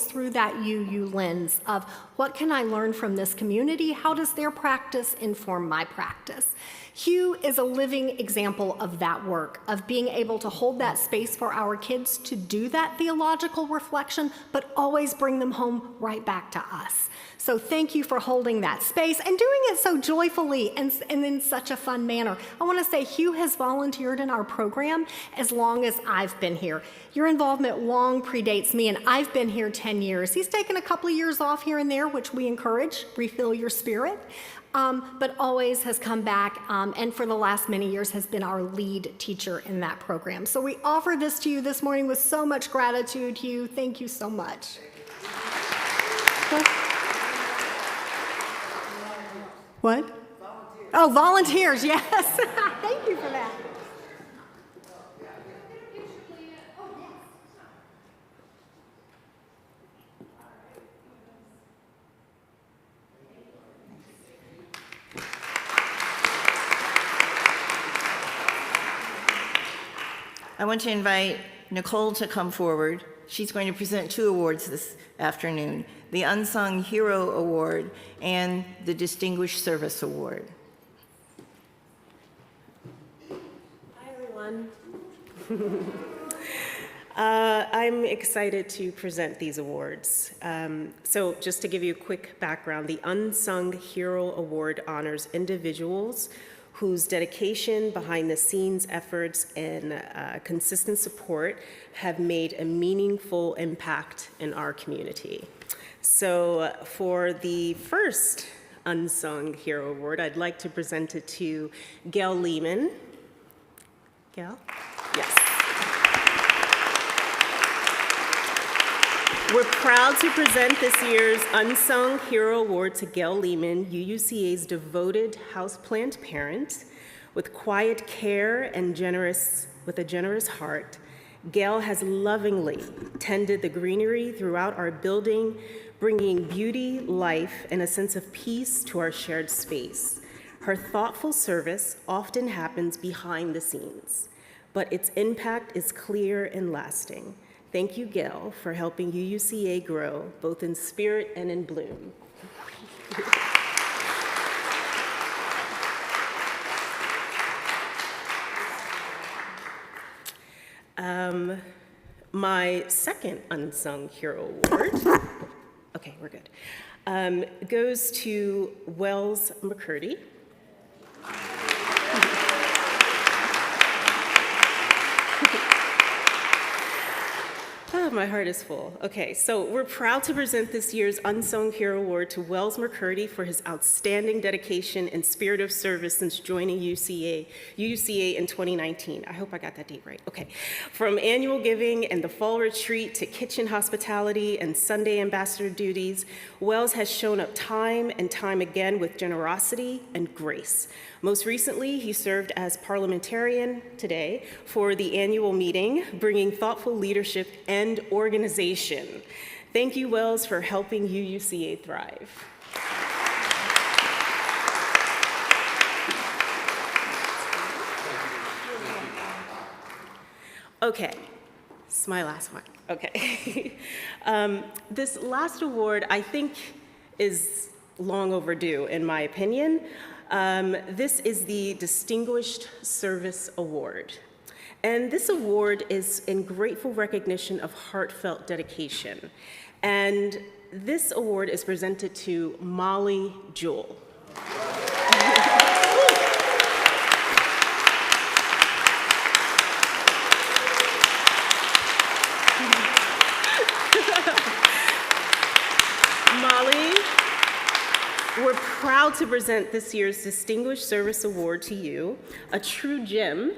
through that UU lens of what can I learn from this community? How does their practice inform my practice? Hugh is a living example of that work, of being able to hold that space for our kids to do that theological reflection, but always bring them home right back to us. So thank you for holding that space and doing it so joyfully and in such a fun manner. I want to say Hugh has volunteered in our program as long as I've been here. Your involvement long predates me, and I've been here 10 years. He's taken a couple of years off here and there, which we encourage, refill your spirit. But always has come back, and for the last many years has been our lead teacher in that program. So we offer this to you this morning with so much gratitude, Hugh. Thank you so much. What? Oh, volunteers, yes. Thank you for that. I want to invite Nicole to come forward. She's going to present 2 awards this afternoon, the Unsung Hero Award and the Distinguished Service Award. Hi, everyone. I'm excited to present these awards. So just to give you a quick background, the Unsung Hero Award honors individuals whose dedication, behind-the-scenes efforts, and consistent support have made a meaningful impact in our community. So for the first Unsung Hero Award, I'd like to present it to Gail Lehman. Gail? Yes. We're proud to present this year's Unsung Hero Award to Gail Lehman, UUCA's devoted houseplant parent. With quiet care and with a generous heart, Gail has lovingly tended the greenery throughout our building, bringing beauty, life, and a sense of peace to our shared space. Her thoughtful service often happens behind the scenes, but its impact is clear and lasting. Thank you, Gail, for helping UUCA grow, both in spirit and in bloom. My second Unsung Hero Award, okay, we're good, goes to Wells McCurdy. Oh, my heart is full. Okay, so we're proud to present this year's Unsung Hero Award to Wells McCurdy for his outstanding dedication and spirit of service since joining UUCA in 2019. I hope I got that date right. Okay. From annual giving and the fall retreat to kitchen hospitality and Sunday ambassador duties, Wells has shown up time and time again with generosity and grace. Most recently, he served as parliamentarian today for the annual meeting, bringing thoughtful leadership and organization. Thank you, Wells, for helping UUCA thrive. Okay, this is my last one. Okay. This last award, I think, is long overdue, in my opinion. This is the Distinguished Service Award. And this award is in grateful recognition of heartfelt dedication. And this award is presented to Molly Jewell. Molly, we're proud to present this year's Distinguished Service Award to you, a true gem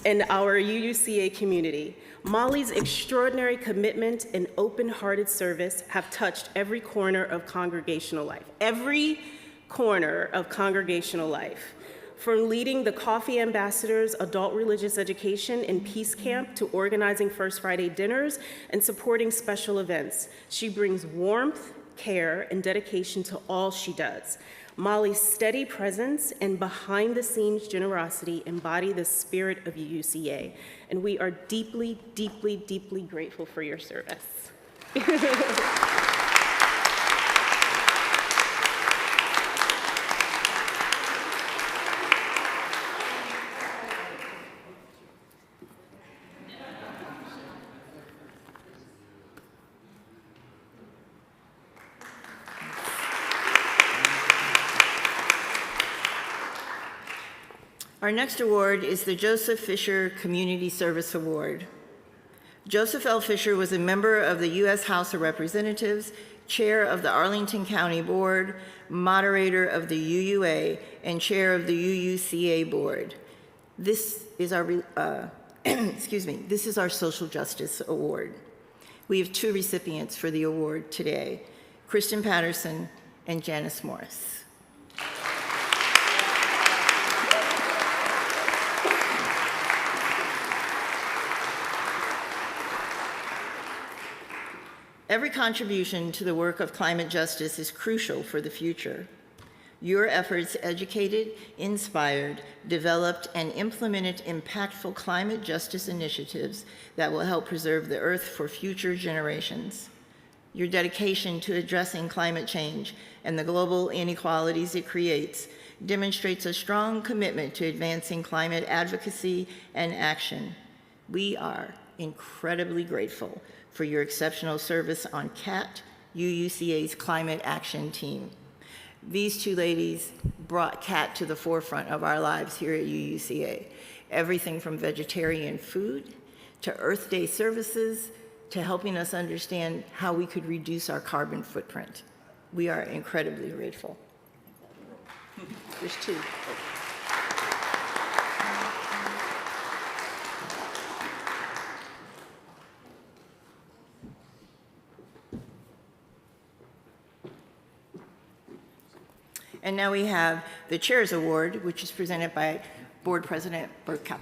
in our UUCA community. Molly's extraordinary commitment and open-hearted service have touched every corner of congregational life. Every corner of congregational life. From leading the Coffee Ambassadors Adult Religious Education in Peace Camp to organizing First Friday dinners and supporting special events, she brings warmth, care, and dedication to all she does. Molly's steady presence and behind-the-scenes generosity embody the spirit of UUCA, and we are deeply, deeply, deeply grateful for your service. Our next award is the Joseph Fisher Community Service Award. Joseph L. Fisher was a member of the U.S. House of Representatives, chair of the Arlington County Board, moderator of the UUA, and chair of the UUCA Board. This is our, this is our Social Justice Award. We have 2 recipients for the award today. Kristen Patterson, and Janice Morris. Every contribution to the work of climate justice is crucial for the future. Your efforts educated, inspired, developed, and implemented impactful climate justice initiatives that will help preserve the Earth for future generations. Your dedication to addressing climate change and the global inequalities it creates demonstrates a strong commitment to advancing climate advocacy and action. We are incredibly grateful for your exceptional service on CAT, UUCA's climate action team. These two ladies brought CAT to the forefront of our lives here at UUCA. Everything from vegetarian food to Earth Day services to helping us understand how we could reduce our carbon footprint. We are incredibly grateful. There's two. And now we have the Chair's Award, which is presented by Board President Burke Kapler.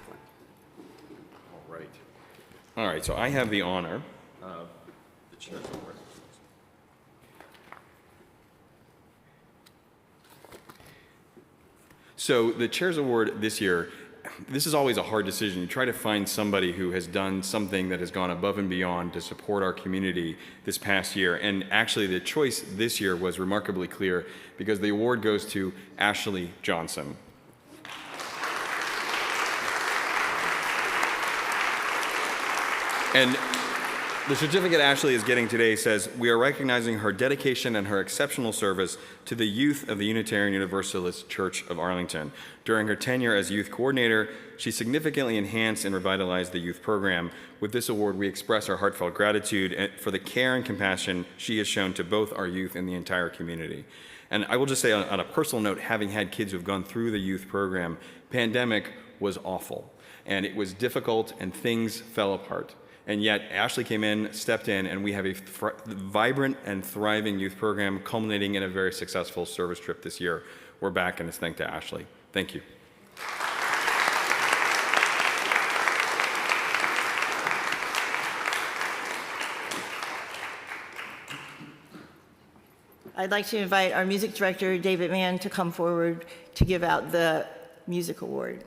All right, so I have the honor of the Chair's Award. So the Chair's Award this year, this is always a hard decision. You try to find somebody who has done something that has gone above and beyond to support our community this past year. And actually the choice this year was remarkably clear because the award goes to Ashley Johnson. And the certificate Ashley is getting today says, "We are recognizing her dedication and her exceptional service to the youth of the Unitarian Universalist Church of Arlington. During her tenure as youth coordinator, she significantly enhanced and revitalized the youth program. With this award, we express our heartfelt gratitude for the care and compassion she has shown to both our youth and the entire community." And I will just say on a personal note, having had kids who've gone through the youth program, pandemic was awful. And it was difficult and things fell apart. And yet Ashley came in, stepped in, and we have a vibrant and thriving youth program culminating in a very successful service trip this year. We're back, and it's thanks to Ashley. Thank you. I'd like to invite our music director, David Mann, to come forward to give out the music award.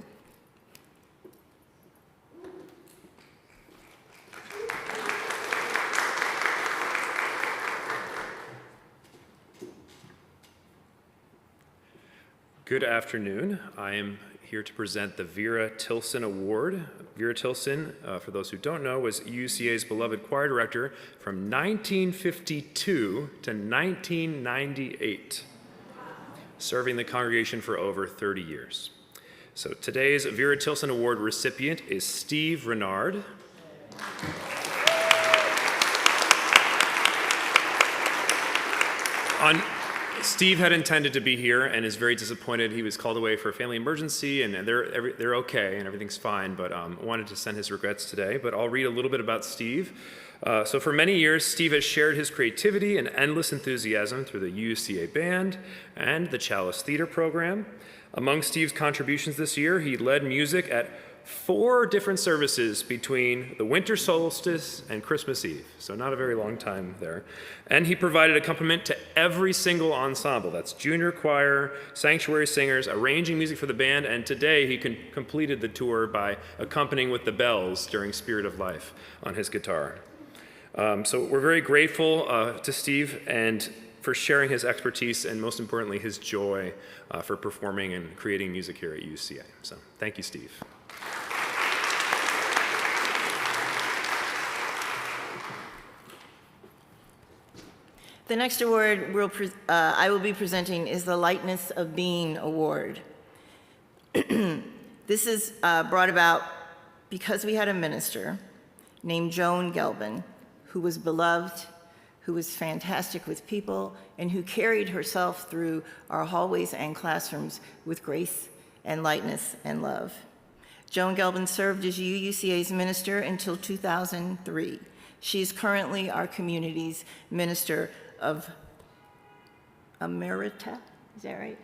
Good afternoon. I am here to present the Vera Tilson Award. Vera Tilson, for those who don't know, was UCA's beloved choir director from 1952 to 1998, serving the congregation for over 30 years. So today's Vera Tilson Award recipient is Steve Renard. Steve had intended to be here and is very disappointed. He was called away for a family emergency, and they're okay and everything's fine, but wanted to send his regrets today. But I'll read a little bit about Steve. So for many years, Steve has shared his creativity and endless enthusiasm through the UCA Band and the Chalice Theater program. Among Steve's contributions this year, he led music at 4 different services between the winter solstice and Christmas Eve, so not a very long time there. And he provided accompaniment to every single ensemble. That's junior choir, sanctuary singers, arranging music for the band, and today he completed the tour by accompanying with the bells during Spirit of Life on his guitar. So we're very grateful to Steve and for sharing his expertise and most importantly his joy for performing and creating music here at UCA. So thank you, Steve. The next award I will be presenting is the Lightness of Being Award. This is brought about because we had a minister named Joan Gelbin, who was beloved, who was fantastic with people, and who carried herself through our hallways and classrooms with grace and lightness and love. Joan Gelbin served as UUCA's minister until 2003. She is currently our community's minister of Emerita, is that right?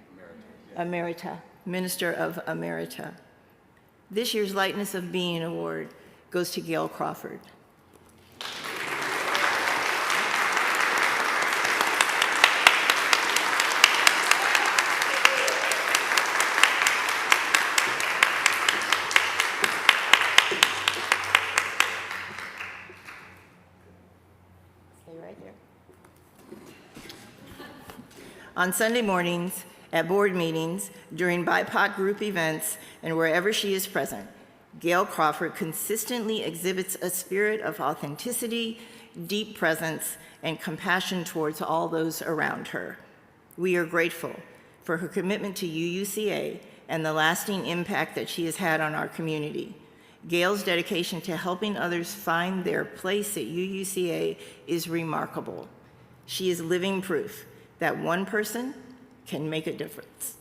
Emerita, Minister of Emerita. This year's Lightness of Being Award goes to Gail Crawford. Stay right there. On Sunday mornings, at board meetings, during BIPOC group events, and wherever she is present, Gail Crawford consistently exhibits a spirit of authenticity, deep presence, and compassion towards all those around her. We are grateful for her commitment to UUCA and the lasting impact that she has had on our community. Gail's dedication to helping others find their place at UUCA is remarkable. She is living proof that one person can make a difference.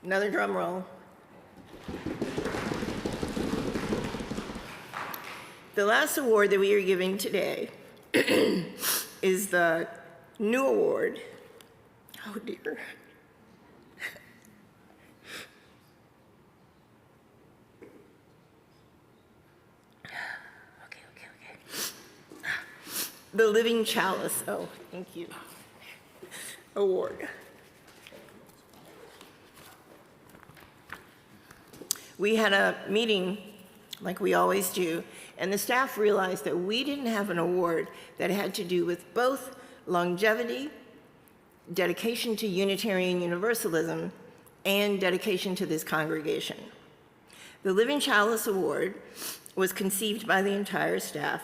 Another drum roll. The last award that we are giving today is the new award. Oh dear. The Living Chalice, oh, thank you, award. We had a meeting, like we always do, and the staff realized that we didn't have an award that had to do with both longevity, dedication to Unitarian Universalism, and dedication to this congregation. The Living Chalice Award was conceived by the entire staff.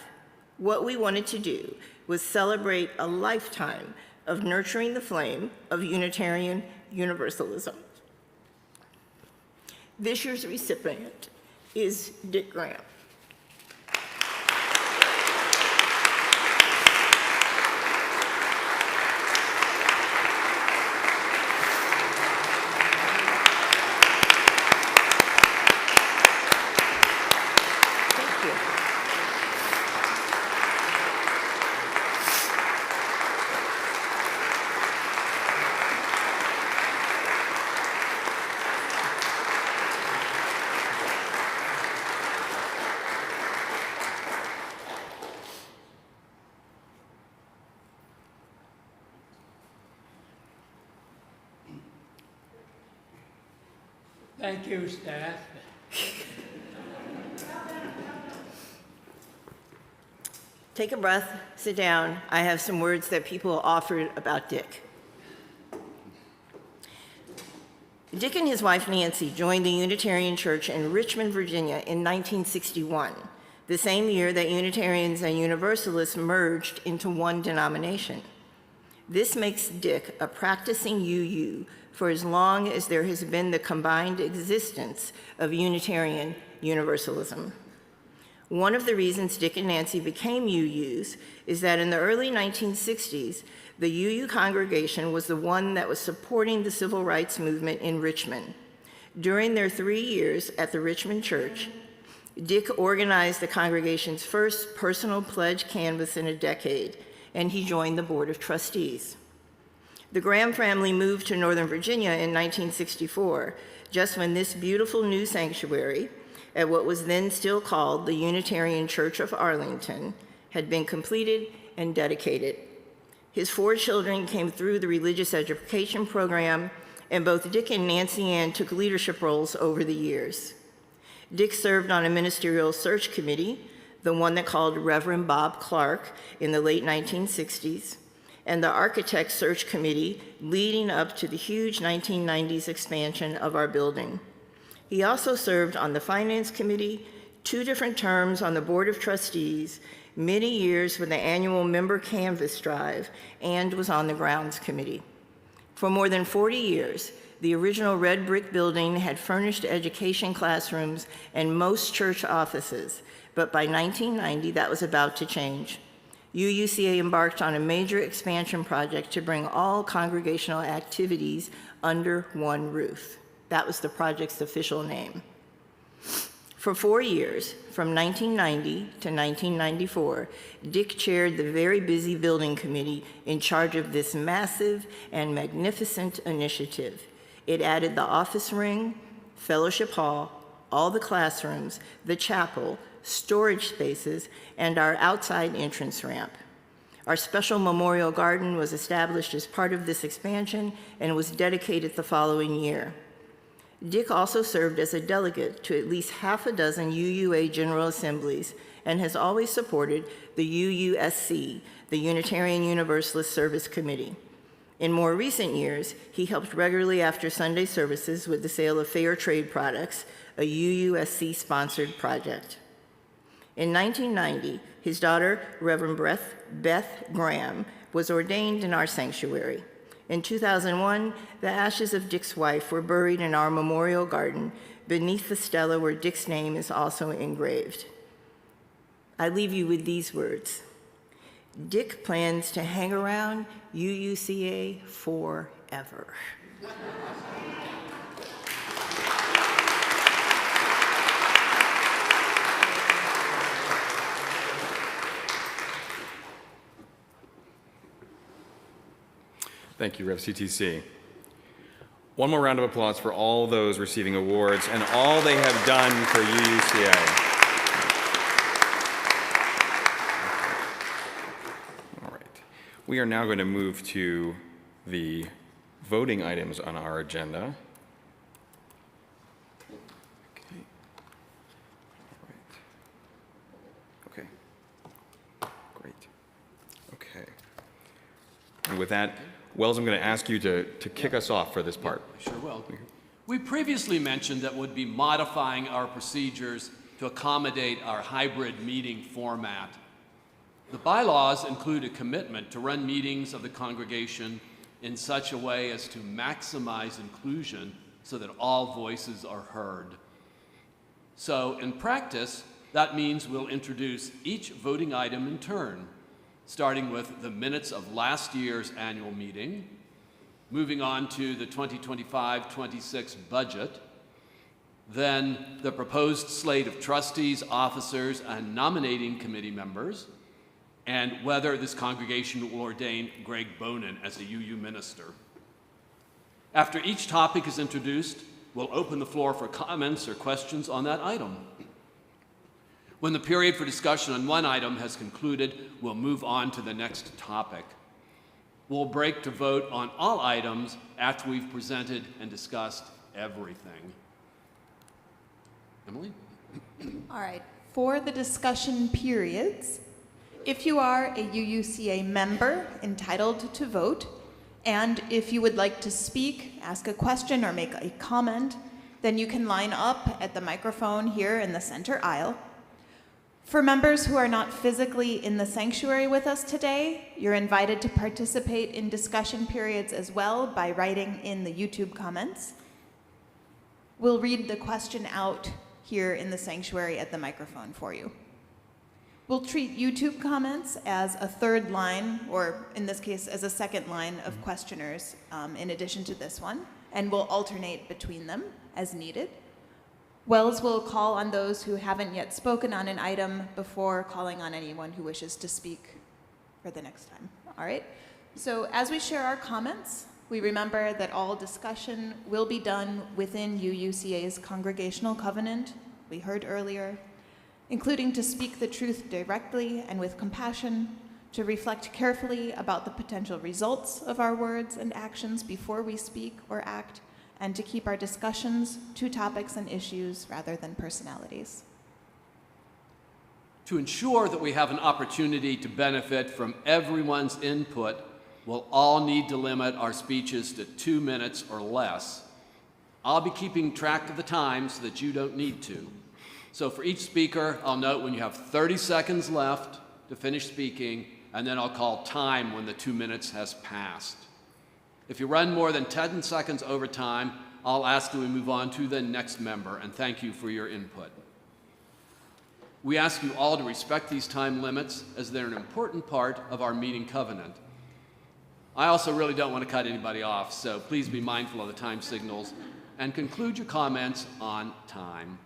What we wanted to do was celebrate a lifetime of nurturing the flame of Unitarian Universalism. This year's recipient is Dick Graham. Thank you, staff. Take a breath, sit down. I have some words that people offered about Dick. Dick and his wife Nancy joined the Unitarian Church in Richmond, Virginia in 1961, the same year that Unitarians and Universalists merged into one denomination. This makes Dick a practicing UU for as long as there has been the combined existence of Unitarian Universalism. One of the reasons Dick and Nancy became UUs is that in the early 1960s, the UU congregation was the one that was supporting the civil rights movement in Richmond. During their 3 years at the Richmond Church, Dick organized the congregation's first personal pledge canvass in a decade, and he joined the Board of Trustees. The Graham family moved to Northern Virginia in 1964, just when this beautiful new sanctuary, at what was then still called the Unitarian Church of Arlington, had been completed and dedicated. His 4 children came through the religious education program, and both Dick and Nancy Ann took leadership roles over the years. Dick served on a ministerial search committee, the one that called Reverend Bob Clark in the late 1960s, and the architect search committee leading up to the huge 1990s expansion of our building. He also served on the finance committee, 2 different terms on the Board of Trustees, many years with the annual member canvas drive, and was on the grounds committee. For more than 40 years, the original red brick building had furnished education classrooms and most church offices, but by 1990, that was about to change. UUCA embarked on a major expansion project to bring all congregational activities under one roof. That was the project's official name. For 4 years, from 1990 to 1994, Dick chaired the very busy building committee in charge of this massive and magnificent initiative. It added the office ring, fellowship hall, all the classrooms, the chapel, storage spaces, and our outside entrance ramp. Our special memorial garden was established as part of this expansion and was dedicated the following year. Dick also served as a delegate to at least half a dozen UUA General Assemblies and has always supported the UUSC, the Unitarian Universalist Service Committee. In more recent years, he helped regularly after Sunday services with the sale of fair trade products, a UUSC-sponsored project. In 1990, his daughter, Reverend Beth Graham, was ordained in our sanctuary. In 2001, the ashes of Dick's wife were buried in our memorial garden beneath the stela where Dick's name is also engraved. I leave you with these words. Dick plans to hang around UUCA forever. Thank you, Rev. CTC. One more round of applause for all those receiving awards and all they have done for UUCA. All right. We are now going to move to the voting items on our agenda. Okay. All right. Okay. Great. Okay. And with that, Wells, I'm going to ask you to kick us off for this part. Sure will. We previously mentioned that we'd be modifying our procedures to accommodate our hybrid meeting format. The bylaws include a commitment to run meetings of the congregation in such a way as to maximize inclusion so that all voices are heard. So in practice, that means we'll introduce each voting item in turn, starting with the minutes of last year's annual meeting, moving on to the 2025-26 budget, then the proposed slate of trustees, officers, and nominating committee members, and whether this congregation will ordain Greg Bonin as a UU minister. After each topic is introduced, we'll open the floor for comments or questions on that item. When the period for discussion on one item has concluded, we'll move on to the next topic. We'll break to vote on all items after we've presented and discussed everything. Emily? All right, for the discussion periods, if you are a UUCA member entitled to vote, and if you would like to speak, ask a question, or make a comment, then you can line up at the microphone here in the center aisle. For members who are not physically in the sanctuary with us today, you're invited to participate in discussion periods as well by writing in the YouTube comments. We'll read the question out here in the sanctuary at the microphone for you. We'll treat YouTube comments as a third line, or in this case, as a second line of questioners in addition to this one, and we'll alternate between them as needed. Wells will call on those who haven't yet spoken on an item before calling on anyone who wishes to speak for the next time. All right? So as we share our comments, we remember that all discussion will be done within UUCA's congregational covenant we heard earlier, including to speak the truth directly and with compassion, to reflect carefully about the potential results of our words and actions before we speak or act, and to keep our discussions to topics and issues rather than personalities. To ensure that we have an opportunity to benefit from everyone's input, we'll all need to limit our speeches to 2 minutes or less. I'll be keeping track of the time so that you don't need to. So for each speaker, I'll note when you have 30 seconds left to finish speaking, and then I'll call time when the 2 minutes has passed. If you run more than 10 seconds over time, I'll ask that we move on to the next member, and thank you for your input. We ask you all to respect these time limits as they're an important part of our meeting covenant. I also really don't want to cut anybody off, so please be mindful of the time signals. and conclude your comments on time.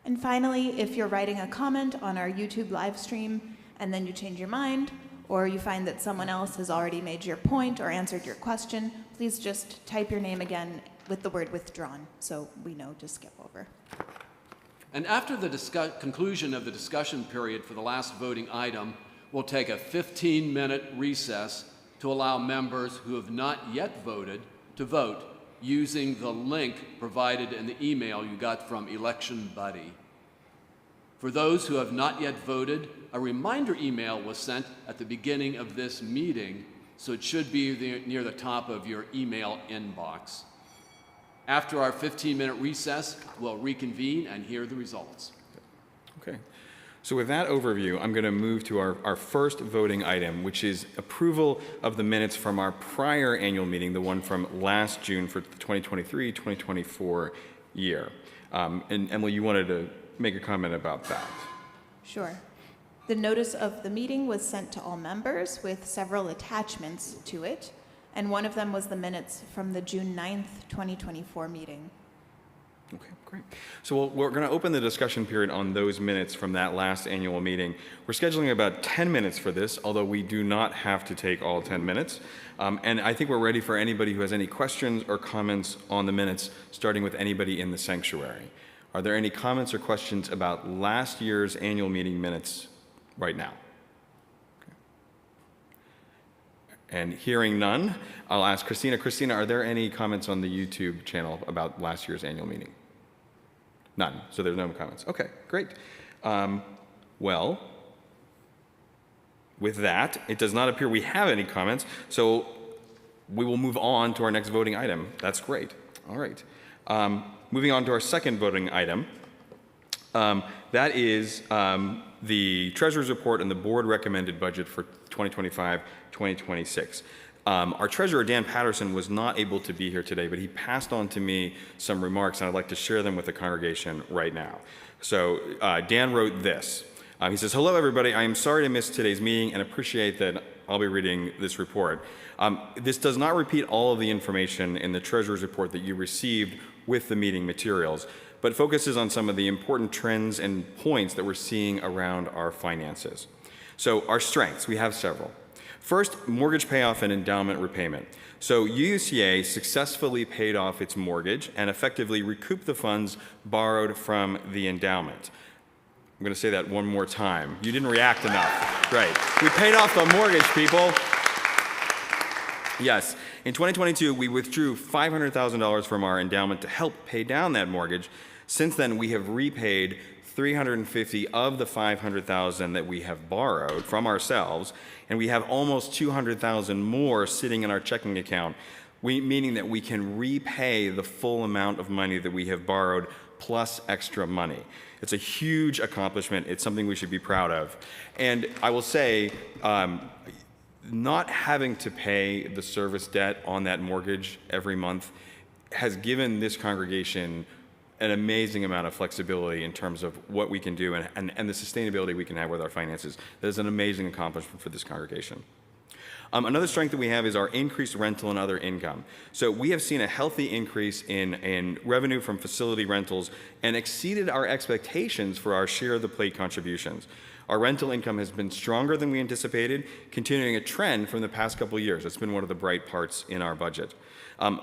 And finally, if you're writing a comment on our YouTube live stream and then you change your mind, or you find that someone else has already made your point or answered your question, please just type your name again with the word withdrawn so we know to skip over. And after the conclusion of the discussion period for the last voting item, we'll take a 15-minute recess to allow members who have not yet voted to vote using the link provided in the email you got from Election Buddy. For those who have not yet voted, a reminder email was sent at the beginning of this meeting, so it should be near the top of your email inbox. After our 15-minute recess, we'll reconvene and hear the results. Okay. So with that overview, I'm going to move to our first voting item, which is approval of the minutes from our prior annual meeting, the one from last June for the 2023-2024 year. And Emily, you wanted to make a comment about that. Sure. The notice of the meeting was sent to all members with several attachments to it, and one of them was the minutes from the June 9th, 2024 meeting. Okay, great. So we're going to open the discussion period on those minutes from that last annual meeting. We're scheduling about 10 minutes for this, although we do not have to take all 10 minutes. And I think we're ready for anybody who has any questions or comments on the minutes, starting with anybody in the sanctuary. Are there any comments or questions about last year's annual meeting minutes right now? Okay. And hearing none, I'll ask Christina. Christina, are there any comments on the YouTube channel about last year's annual meeting? None. So there's no comments. Okay, great. Well, with that, it does not appear we have any comments, so we will move on to our next voting item. That's great. All right. Moving on to our second voting item. That is the Treasurer's Report and the Board recommended budget for 2025-2026. Our treasurer, Dan Patterson, was not able to be here today, but he passed on to me some remarks, and I'd like to share them with the congregation right now. So Dan wrote this. He says, "Hello, everybody. I am sorry to miss today's meeting and appreciate that I'll be reading this report. This does not repeat all of the information in the treasurer's report that you received with the meeting materials, but focuses on some of the important trends and points that we're seeing around our finances. So our strengths, we have several. First, mortgage payoff and endowment repayment. So UUCA successfully paid off its mortgage and effectively recouped the funds borrowed from the endowment." I'm going to say that one more time. You didn't react enough. Right. We paid off the mortgage, people. Yes. In 2022, we withdrew $500,000 from our endowment to help pay down that mortgage. Since then, we have repaid $350,000 of the $500,000 that we have borrowed from ourselves, and we have almost $200,000 more sitting in our checking account, meaning that we can repay the full amount of money that we have borrowed plus extra money. It's a huge accomplishment. It's something we should be proud of. And I will say, not having to pay the service debt on that mortgage every month has given this congregation an amazing amount of flexibility in terms of what we can do and the sustainability we can have with our finances. That is an amazing accomplishment for this congregation. Another strength that we have is our increased rental and other income. So we have seen a healthy increase in revenue from facility rentals and exceeded our expectations for our share of the plate contributions. Our rental income has been stronger than we anticipated, continuing a trend from the past couple of years. It's been one of the bright parts in our budget.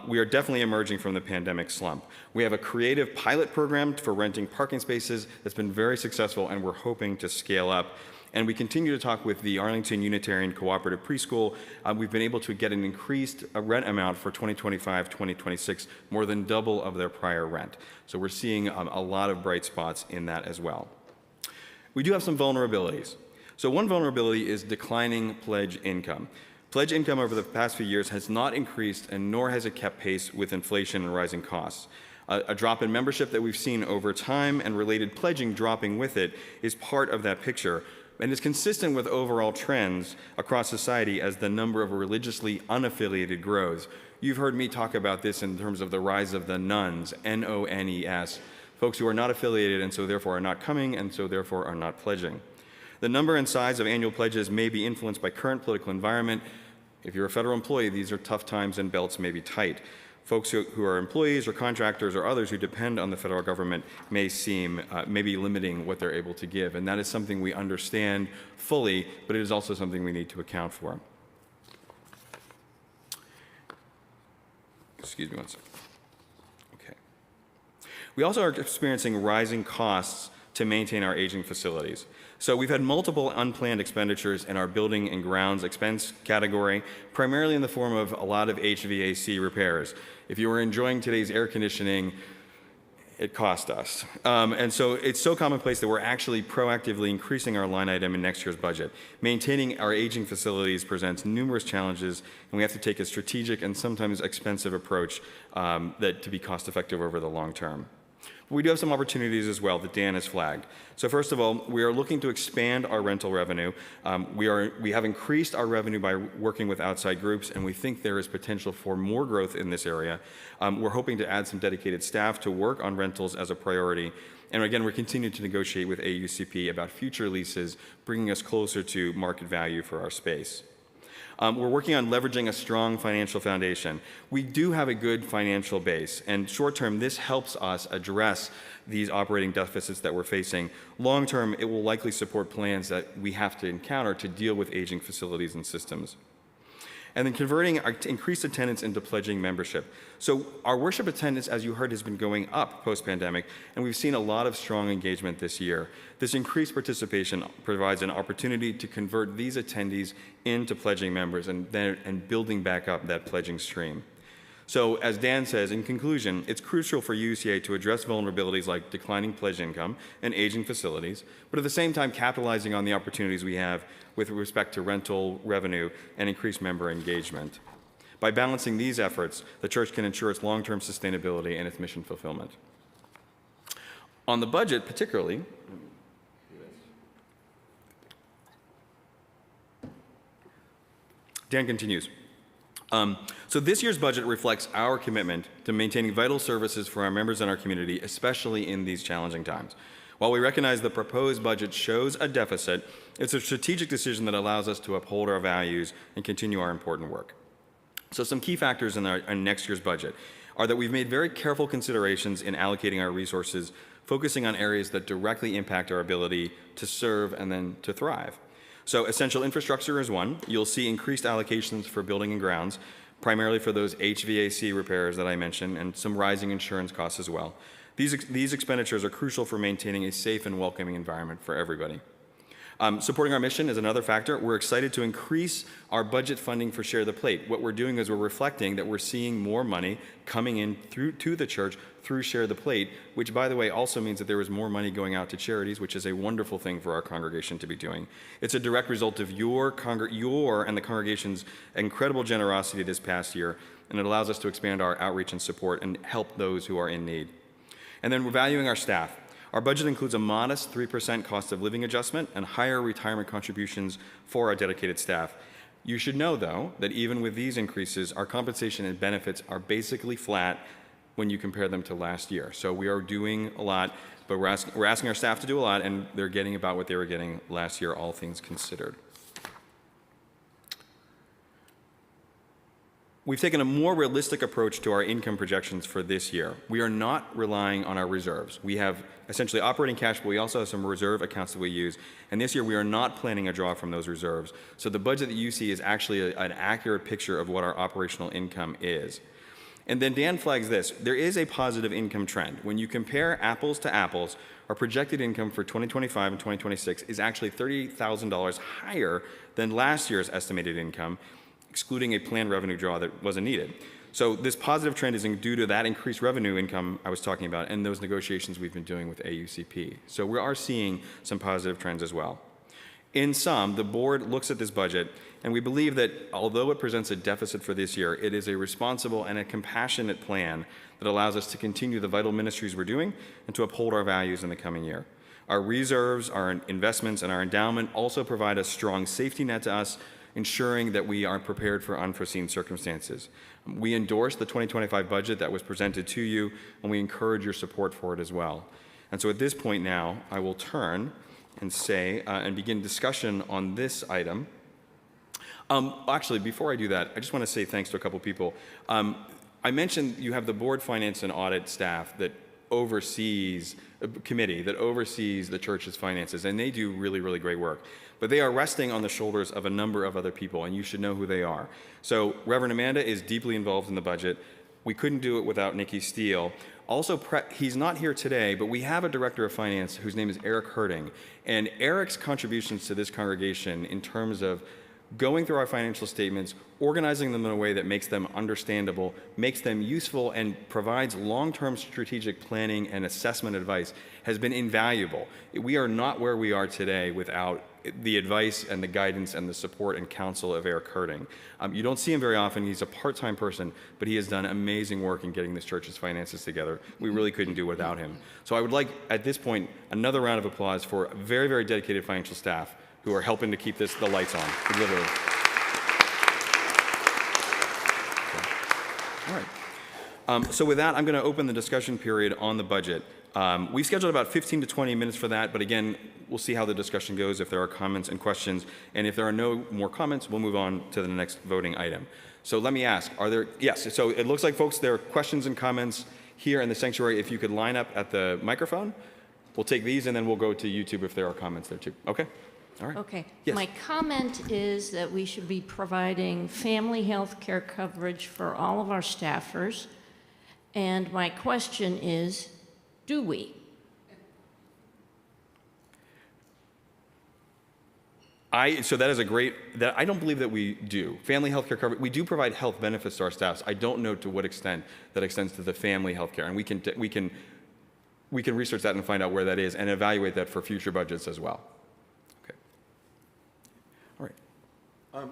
We are definitely emerging from the pandemic slump. We have a creative pilot program for renting parking spaces that's been very successful, and we're hoping to scale up. And we continue to talk with the Arlington Unitarian Cooperative Preschool. We've been able to get an increased rent amount for 2025-2026, more than double of their prior rent. So we're seeing a lot of bright spots in that as well. We do have some vulnerabilities. So one vulnerability is declining pledge income. Pledge income over the past few years has not increased, and nor has it kept pace with inflation and rising costs. A drop in membership that we've seen over time and related pledging dropping with it is part of that picture, and is consistent with overall trends across society as the number of religiously unaffiliated grows. You've heard me talk about this in terms of the rise of the nones, N-O-N-E-S, folks who are not affiliated and so therefore are not coming and so therefore are not pledging. The number and size of annual pledges may be influenced by current political environment. If you're a federal employee, these are tough times and belts may be tight. folks who are employees or contractors or others who depend on the federal government may be limiting what they're able to give. And that is something we understand fully, but it is also something we need to account for. Excuse me one second. Okay. We also are experiencing rising costs to maintain our aging facilities. So we've had multiple unplanned expenditures in our building and grounds expense category, primarily in the form of a lot of HVAC repairs. If you were enjoying today's air conditioning, it cost us. And so it's so commonplace that we're actually proactively increasing our line item in next year's budget. Maintaining our aging facilities presents numerous challenges, and we have to take a strategic and sometimes expensive approach to be cost effective over the long term. We do have some opportunities as well that Dan has flagged. So first of all, we are looking to expand our rental revenue. We have increased our revenue by working with outside groups, and we think there is potential for more growth in this area. We're hoping to add some dedicated staff to work on rentals as a priority. And again, we're continuing to negotiate with AUCP about future leases, bringing us closer to market value for our space. We're working on leveraging a strong financial foundation. We do have a good financial base, and short-term, this helps us address these operating deficits that we're facing. Long-term, it will likely support plans that we have to encounter to deal with aging facilities and systems. And then converting our increased attendance into pledging membership. So our worship attendance, as you heard, has been going up post-pandemic, and we've seen a lot of strong engagement this year. This increased participation provides an opportunity to convert these attendees into pledging members and building back up that pledging stream. So as Dan says, in conclusion, it's crucial for UCA to address vulnerabilities like declining pledge income and aging facilities, but at the same time capitalizing on the opportunities we have with respect to rental revenue and increased member engagement. By balancing these efforts, the church can ensure its long-term sustainability and its mission fulfillment. On the budget particularly, Dan continues. So this year's budget reflects our commitment to maintaining vital services for our members in our community, especially in these challenging times. While we recognize the proposed budget shows a deficit, it's a strategic decision that allows us to uphold our values and continue our important work. So some key factors in next year's budget are that we've made very careful considerations in allocating our resources, focusing on areas that directly impact our ability to serve and then to thrive. So essential infrastructure is one. You'll see increased allocations for building and grounds, primarily for those HVAC repairs that I mentioned, and some rising insurance costs as well. These expenditures are crucial for maintaining a safe and welcoming environment for everybody. Supporting our mission is another factor. We're excited to increase our budget funding for Share the Plate. What we're doing is we're reflecting that we're seeing more money coming in to the church through Share the Plate, which, by the way, also means that there is more money going out to charities, which is a wonderful thing for our congregation to be doing. It's a direct result of your and the congregation's incredible generosity this past year, and it allows us to expand our outreach and support and help those who are in need. And then we're valuing our staff. Our budget includes a modest 3% cost of living adjustment and higher retirement contributions for our dedicated staff. You should know, though, that even with these increases, our compensation and benefits are basically flat when you compare them to last year. So we are doing a lot, but we're asking our staff to do a lot, and they're getting about what they were getting last year, all things considered. We've taken a more realistic approach to our income projections for this year. We are not relying on our reserves. We have essentially operating cash, but we also have some reserve accounts that we use. And this year, we are not planning a draw from those reserves. So the budget that you see is actually an accurate picture of what our operational income is. And then Dan flags this. There is a positive income trend. When you compare apples to apples, our projected income for 2025 and 2026 is actually $30,000 higher than last year's estimated income, excluding a planned revenue draw that wasn't needed. So this positive trend is due to that increased revenue income I was talking about and those negotiations we've been doing with AUCP. So we are seeing some positive trends as well. In sum, the board looks at this budget, and we believe that although it presents a deficit for this year, it is a responsible and a compassionate plan that allows us to continue the vital ministries we're doing and to uphold our values in the coming year. Our reserves, our investments, and our endowment also provide a strong safety net to us, ensuring that we are prepared for unforeseen circumstances. We endorse the 2025 budget that was presented to you, and we encourage your support for it as well. And so at this point now, I will turn and begin discussion on this item. Actually, before I do that, I just want to say thanks to a couple people. I mentioned you have the board finance and audit staff that oversees, a committee that oversees the church's finances, and they do really, really great work. But they are resting on the shoulders of a number of other people, and you should know who they are. So Reverend Amanda is deeply involved in the budget. We couldn't do it without Nikki Steele. Also, he's not here today, but we have a director of finance whose name is Eric Herding. And Eric's contributions to this congregation in terms of going through our financial statements, organizing them in a way that makes them understandable, makes them useful, and provides long-term strategic planning and assessment advice has been invaluable. We are not where we are today without the advice and the guidance and the support and counsel of Eric Herding. You don't see him very often. He's a part-time person, but he has done amazing work in getting this church's finances together. We really couldn't do without him. So I would like, at this point, another round of applause for a very, very dedicated financial staff who are helping to keep the lights on, literally. Okay. All right. So with that, I'm going to open the discussion period on the budget. We've scheduled about 15 to 20 minutes for that, but again, we'll see how the discussion goes, if there are comments and questions. And if there are no more comments, we'll move on to the next voting item. So let me ask, are there, yes, so it looks like, folks, there are questions and comments here in the sanctuary. If you could line up at the microphone, we'll take these and then we'll go to YouTube if there are comments there too. Okay? All right. Okay. Yes. My comment is that we should be providing family health care coverage for all of our staffers. And my question is, do we? So that is a great, I don't believe that we do. Family health care coverage, we do provide health benefits to our staffs. I don't know to what extent that extends to the family health care. And we can research that and find out where that is and evaluate that for future budgets as well.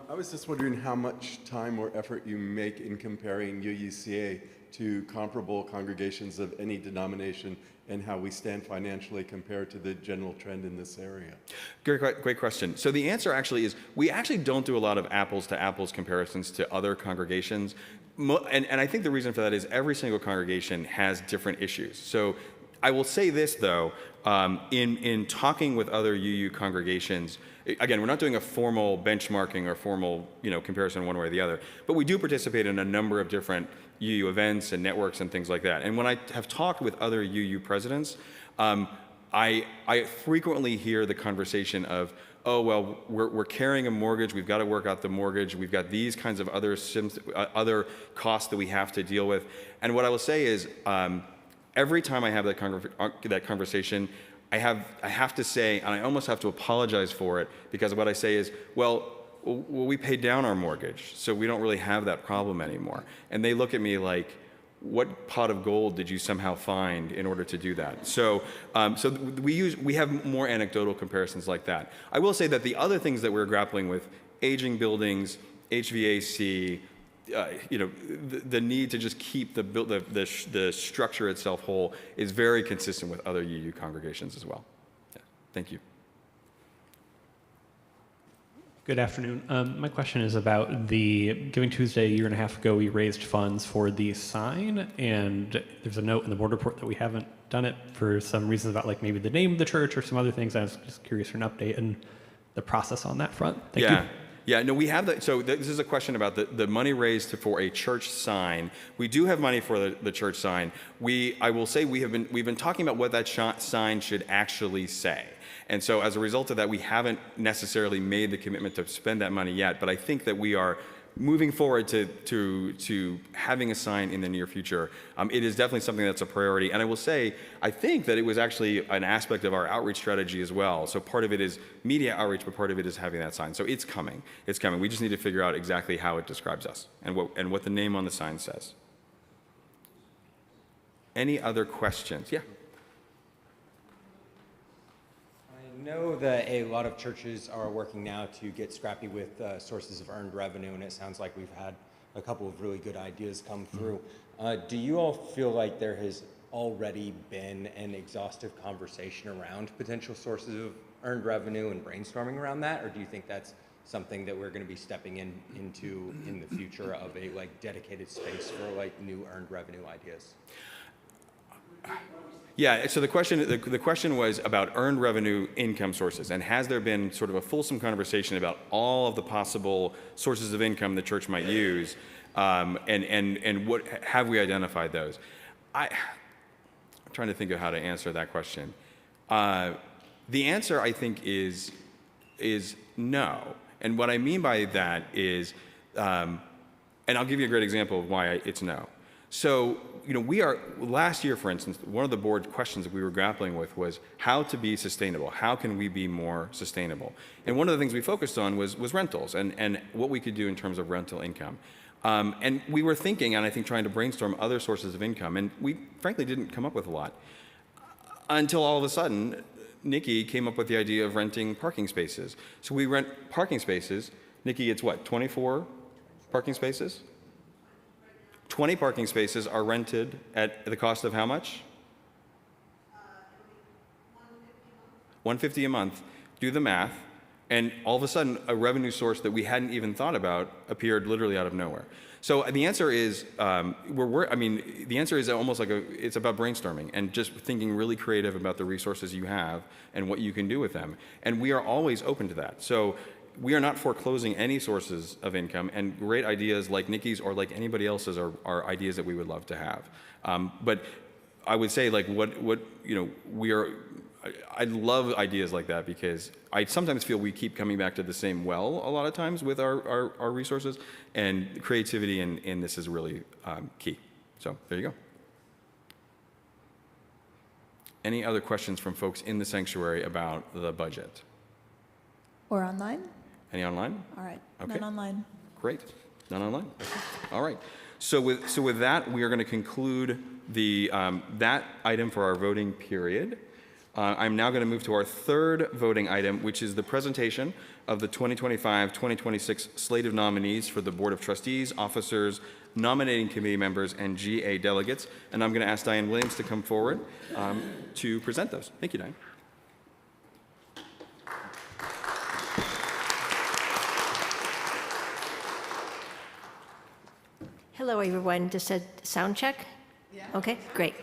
I was just wondering how much time or effort you make in comparing UUCA to comparable congregations of any denomination and how we stand financially compared to the general trend in this area. Great question. So the answer actually is we actually don't do a lot of apples to apples comparisons to other congregations. And I think the reason for that is every single congregation has different issues. So I will say this though, in talking with other UU congregations, again, we're not doing a formal benchmarking or formal, comparison one way or the other, but we do participate in a number of different UU events and networks and things like that. And when I have talked with other UU presidents, I frequently hear the conversation of, oh, well, we're carrying a mortgage, we've got to work out the mortgage, we've got these kinds of other costs that we have to deal with. And what I will say is, every time I have that conversation, I have to say, and I almost have to apologize for it, because what I say is, well, we paid down our mortgage, so we don't really have that problem anymore. And they look at me like, what pot of gold did you somehow find in order to do that? So, we have more anecdotal comparisons like that. I will say that the other things that we're grappling with, aging buildings, HVAC, the need to just keep the structure itself whole is very consistent with other UU congregations as well. Yeah. Thank you. Good afternoon. My question is about the Giving Tuesday. A year and a half ago, we raised funds for the sign, and there's a note in the board report that we haven't done it for some reasons about maybe the name of the church or some other things. I was just curious for an update and the process on that front. Thank you. Yeah, no, we have that. So this is a question about the money raised for a church sign. We do have money for the church sign. I will say we've been talking about what that sign should actually say. And so as a result of that, we haven't necessarily made the commitment to spend that money yet, but I think that we are moving forward to having a sign in the near future. It is definitely something that's a priority. And I will say, I think that it was actually an aspect of our outreach strategy as well. So part of it is media outreach, but part of it is having that sign. So it's coming. It's coming. We just need to figure out exactly how it describes us and what the name on the sign says. Any other questions? Yeah. I know that a lot of churches are working now to get scrappy with sources of earned revenue, and it sounds like we've had a couple of really good ideas come through. Do you all feel like there has already been an exhaustive conversation around potential sources of earned revenue and brainstorming around that, or do you think that's something that we're going to be stepping into in the future of a dedicated space for new earned revenue ideas? Yeah, so the question was about earned revenue income sources, and has there been sort of a fulsome conversation about all of the possible sources of income the church might use, and what have we identified those? I'm trying to think of how to answer that question. The answer, I think, is no, and what I mean by that is, and I'll give you a great example of why it's no. So, last year, for instance, one of the board questions that we were grappling with was how to be sustainable. How can we be more sustainable? And one of the things we focused on was rentals and what we could do in terms of rental income. And we were thinking, and I think trying to brainstorm other sources of income, and we frankly didn't come up with a lot. Until all of a sudden, Nikki came up with the idea of renting parking spaces. So we rent parking spaces. Nikki, it's what, 24 parking spaces? 20 parking spaces are rented at the cost of how much? $150 a month. Do the math, and all of a sudden, a revenue source that we hadn't even thought about appeared literally out of nowhere. So the answer is, the answer is almost like it's about brainstorming and just thinking really creative about the resources you have and what you can do with them. And we are always open to that. So we are not foreclosing any sources of income, and great ideas like Nikki's or like anybody else's are ideas that we would love to have. But I would say, like, I love ideas like that because I sometimes feel we keep coming back to the same well a lot of times with our resources, and creativity in this is really key. So there you go. Any other questions from folks in the sanctuary about the budget? Or online? Any online? All right, Okay. none online. Great. None online? Okay. All right. So with that, we are going to conclude that item for our voting period. I'm now going to move to our third voting item, which is the presentation of the 2025-2026 slate of nominees for the Board of Trustees, officers, nominating committee members, and GA delegates. And I'm going to ask Diane Williams to come forward to present those. Thank you, Diane. Hello, everyone. Just a sound check? Yeah. Okay, great.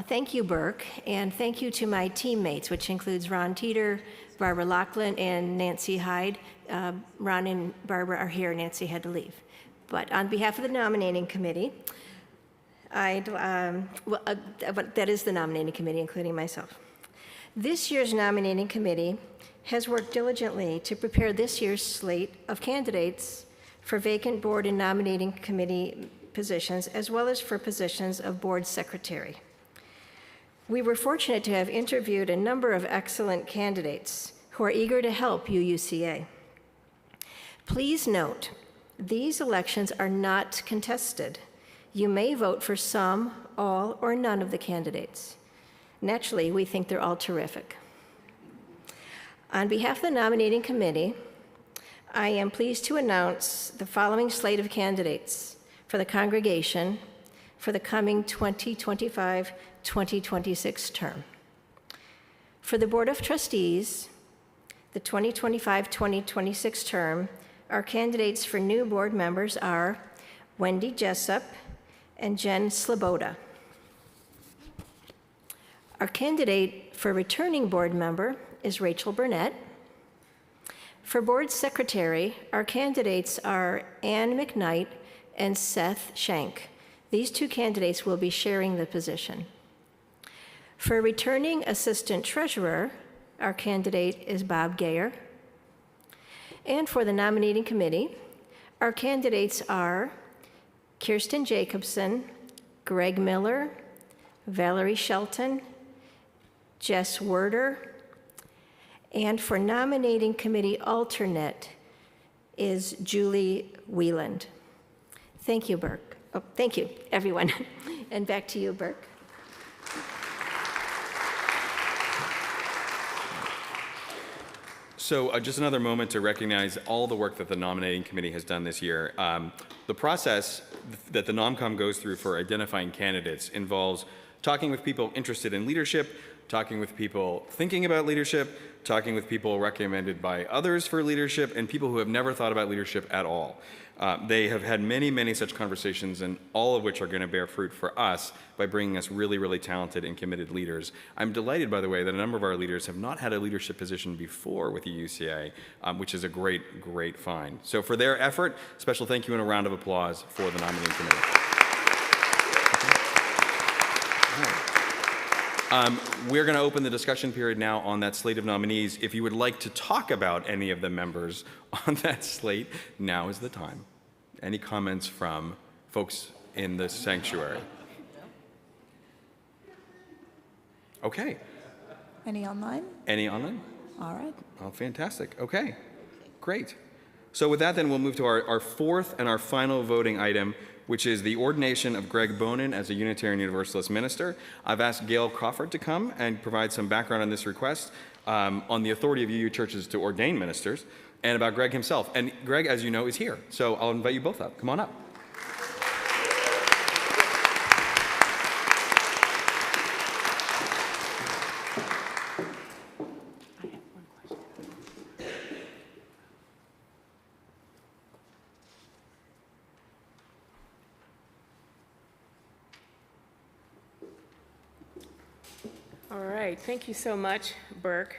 Thank you, Burke, and thank you to my teammates, which includes Ron Teeter, Barbara Laughlin, and Nancy Hyde. Ron and Barbara are here. Nancy had to leave. But on behalf of the nominating committee, that is the nominating committee, including myself. This year's nominating committee has worked diligently to prepare this year's slate of candidates for vacant board and nominating committee positions, as well as for positions of board secretary. We were fortunate to have interviewed a number of excellent candidates who are eager to help UUCA. Please note, these elections are not contested. You may vote for some, all, or none of the candidates. Naturally, we think they're all terrific. On behalf of the nominating committee, I am pleased to announce the following slate of candidates for the congregation for the coming 2025-2026 term. For the Board of Trustees, the 2025-2026 term, our candidates for new board members are Wendy Jessup and Jen Sloboda. Our candidate for returning board member is Rachel Burnett. For board secretary, our candidates are Ann McKnight and Seth Shank. These two candidates will be sharing the position. For returning assistant treasurer, our candidate is Bob Gayer. And for the nominating committee, our candidates are Kirsten Jacobson, Greg Miller, Valerie Shelton, Jess Werder, and for nominating committee alternate is Julie Wieland. Thank you, Burke. Oh, thank you, everyone. And back to you, Burke. So just another moment to recognize all the work that the nominating committee has done this year. The process that the NomCom goes through for identifying candidates involves talking with people interested in leadership, talking with people thinking about leadership, talking with people recommended by others for leadership, and people who have never thought about leadership at all. They have had many, many such conversations, and all of which are going to bear fruit for us by bringing us really, really talented and committed leaders. I'm delighted, by the way, that a number of our leaders have not had a leadership position before with the UCA, which is a great, great find. So for their effort, special thank you and a round of applause for the nominating committee. We're going to open the discussion period now on that slate of nominees. If you would like to talk about any of the members on that slate, now is the time. Any comments from folks in the sanctuary? Okay. Any online? Any online? All right. Oh, fantastic. Okay, great. So with that, then, we'll move to our fourth and our final voting item, which is the ordination of Greg Bonin as a Unitarian Universalist minister. I've asked Gail Crawford to come and provide some background on this request, on the authority of UU churches to ordain ministers, and about Greg himself. And Greg, as you know, is here. So I'll invite you both up. Come on up. All right, thank you so much, Burke.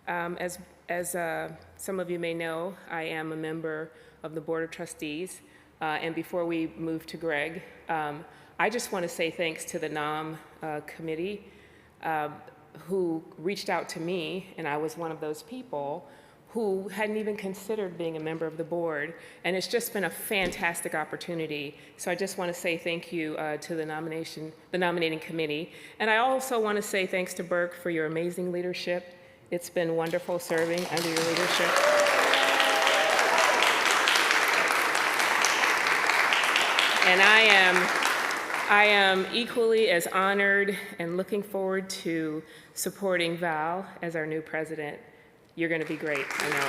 As some of you may know, I am a member of the Board of Trustees, and before we move to Greg, I just want to say thanks to the NOM committee who reached out to me, and I was one of those people who hadn't even considered being a member of the board, and it's just been a fantastic opportunity. So I just want to say thank you to the nominating committee, and I also want to say thanks to Burke for your amazing leadership. It's been wonderful serving under your leadership. And I am equally as honored and looking forward to supporting Val as our new president. You're going to be great, I know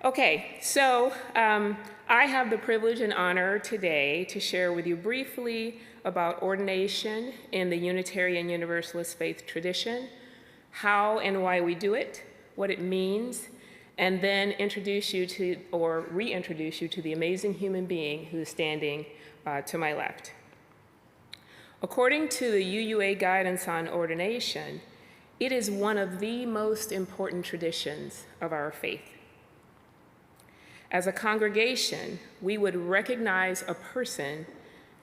it. Okay, so I have the privilege and honor today to share with you briefly about ordination in the Unitarian Universalist faith tradition, how and why we do it, what it means, and then introduce you to, or reintroduce you to, the amazing human being who is standing to my left. According to the UUA guidance on ordination, it is one of the most important traditions of our faith. As a congregation, we would recognize a person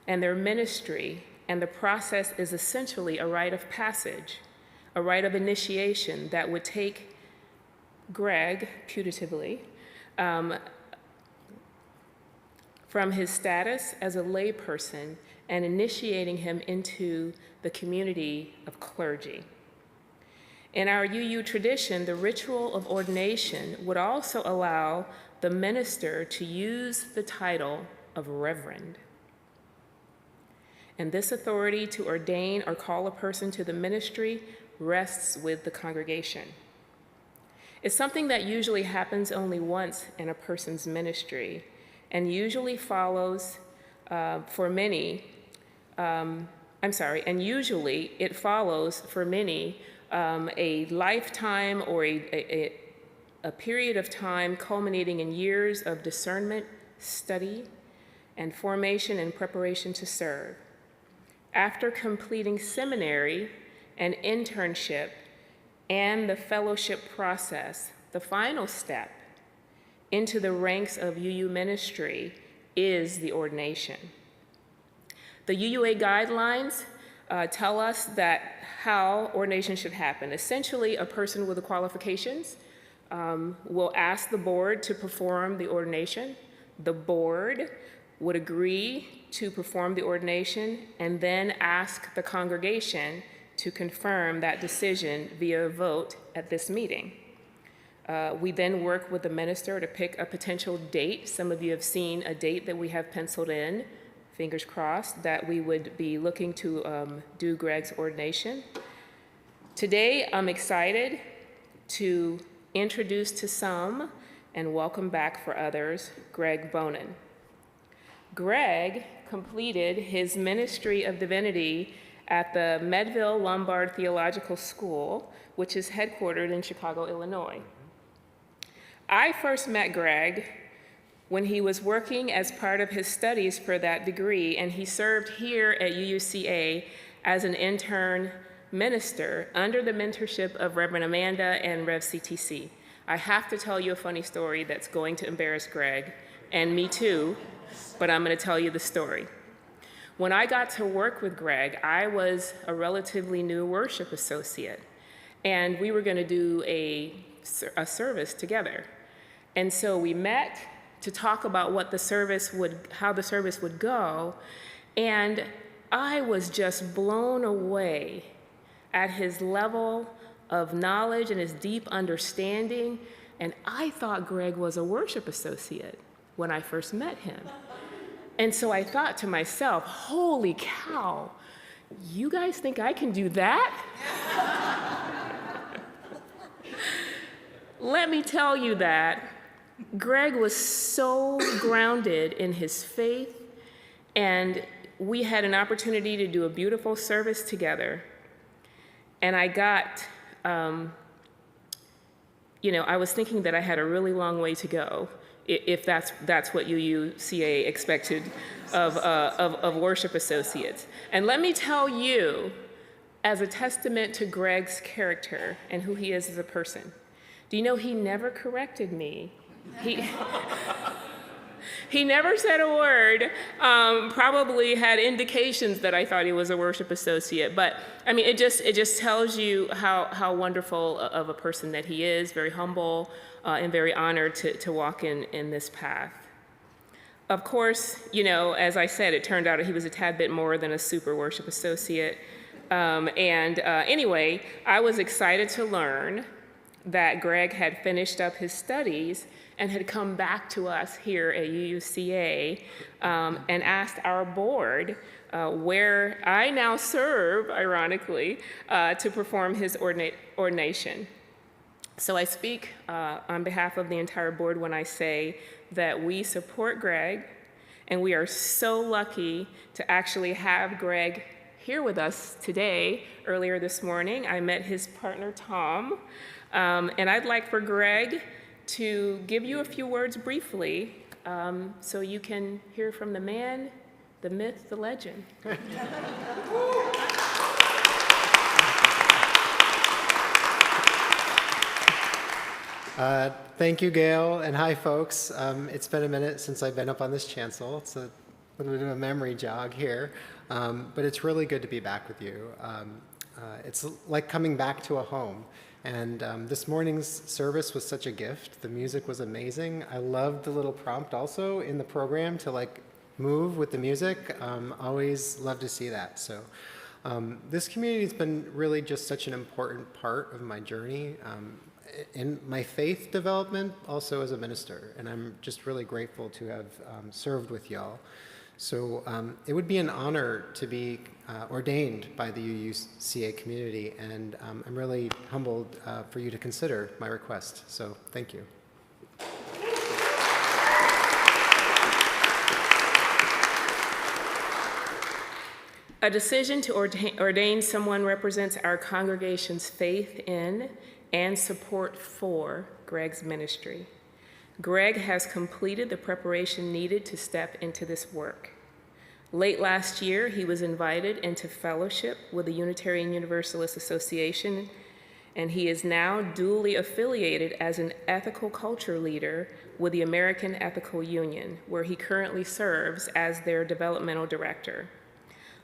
and their ministry, and the process is essentially a rite of passage, a rite of initiation that would take Greg, putatively, from his status as a layperson and initiating him into the community of clergy. In our UU tradition, the ritual of ordination would also allow the minister to use the title of reverend. And this authority to ordain or call a person to the ministry rests with the congregation. It's something that usually happens only once in a person's ministry and usually follows usually it follows for many a lifetime or a period of time culminating in years of discernment, study, and formation and preparation to serve. After completing seminary and internship and the fellowship process, the final step into the ranks of UU ministry is the ordination. The UUA guidelines tell us that how ordination should happen. Essentially, a person with the qualifications will ask the board to perform the ordination. The board would agree to perform the ordination and then ask the congregation to confirm that decision via a vote at this meeting. We then work with the minister to pick a potential date. Some of you have seen a date that we have penciled in, fingers crossed, that we would be looking to do Greg's ordination. Today, I'm excited to introduce to some and welcome back for others, Greg Bonin. Greg completed his Ministry of Divinity at the Medville Lombard Theological School, which is headquartered in Chicago, Illinois. I first met Greg when he was working as part of his studies for that degree, and he served here at UUCA as an intern minister under the mentorship of Reverend Amanda and Rev CTC. I have to tell you a funny story that's going to embarrass Greg, and me too, but I'm going to tell you the story. When I got to work with Greg, I was a relatively new worship associate, and we were going to do a service together. And so we met to talk about how the service would go, and I was just blown away at his level of knowledge and his deep understanding, and I thought Greg was a worship associate when I first met him. And so I thought to myself, holy cow, you guys think I can do that? Let me tell you that Greg was so grounded in his faith, and we had an opportunity to do a beautiful service together. And I got, I was thinking that I had a really long way to go, if that's what UUCA expected of worship associates. And let me tell you, as a testament to Greg's character and who he is as a person, do you know he never corrected me? He never said a word, probably had indications that I thought he was a worship associate, but I mean, it just tells you how wonderful of a person that he is, very humble and very honored to walk in this path. Of course, as I said, it turned out he was a tad bit more than a super worship associate. Anyway, I was excited to learn that Greg had finished up his studies and had come back to us here at UUCA and asked our board, where I now serve, ironically, to perform his ordination. So I speak on behalf of the entire board when I say that we support Greg, and we are so lucky to actually have Greg here with us today. Earlier this morning, I met his partner, Tom, and I'd like for Greg to give you a few words briefly so you can hear from the man, the myth, the legend. Thank you, Gail, and hi, folks. It's been a minute since I've been up on this chancel. It's a little bit of a memory jog here, but it's really good to be back with you. It's like coming back to a home. And this morning's service was such a gift. The music was amazing. I loved the little prompt also in the program to move with the music. Always love to see that. So this community has been really just such an important part of my journey in my faith development, also as a minister. And I'm just really grateful to have served with y'all. So it would be an honor to be ordained by the UUCA community, and I'm really humbled for you to consider my request. So thank you. A decision to ordain someone represents our congregation's faith in and support for Greg's ministry. Greg has completed the preparation needed to step into this work. Late last year, he was invited into fellowship with the Unitarian Universalist Association, and he is now duly affiliated as an ethical culture leader with the American Ethical Union, where he currently serves as their developmental director.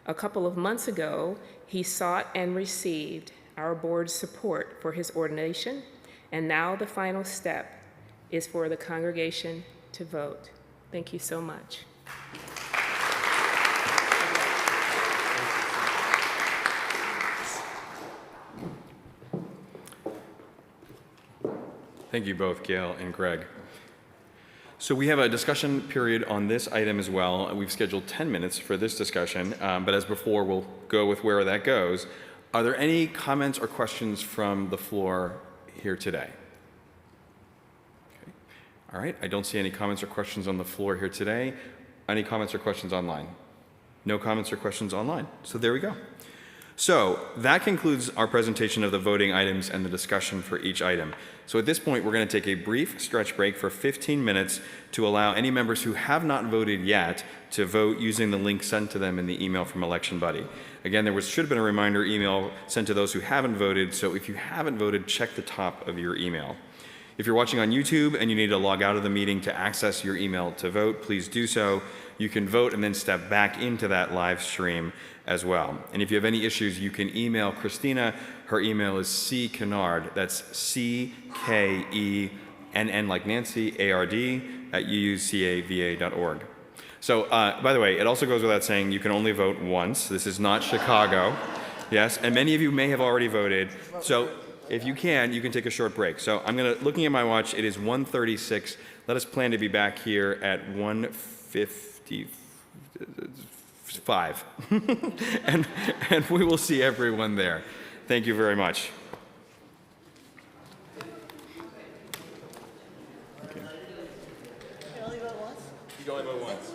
A couple of months ago, he sought and received our board's support for his ordination, and now the final step is for the congregation to vote. Thank you so much. Thank you both, Gail and Greg. So we have a discussion period on this item as well. We've scheduled 10 minutes for this discussion, but as before, we'll go with where that goes. Are there any comments or questions from the floor here today? Okay. All right, I don't see any comments or questions on the floor here today. Any comments or questions online? No comments or questions online. So there we go. So that concludes our presentation of the voting items and the discussion for each item. So at this point, we're going to take a brief stretch break for 15 minutes to allow any members who have not voted yet to vote using the link sent to them in the email from Election Buddy. Again, should have been a reminder email sent to those who haven't voted, so if you haven't voted, check the top of your email. If you're watching on YouTube and you need to log out of the meeting to access your email to vote, please do so. You can vote and then step back into that live stream as well. And if you have any issues, you can email Christina. Her email is ckennard, that's C-K-E-N-N like Nancy, A-R-D, at uucava.org. So, by the way, it also goes without saying you can only vote once. This is not Chicago. Yes, and many of you may have already voted. So if you can take a short break. So looking at my watch, it is 1:36. Let us plan to be back here at 1:55. and we will see everyone there. Thank you very much. You only vote once? You only vote once.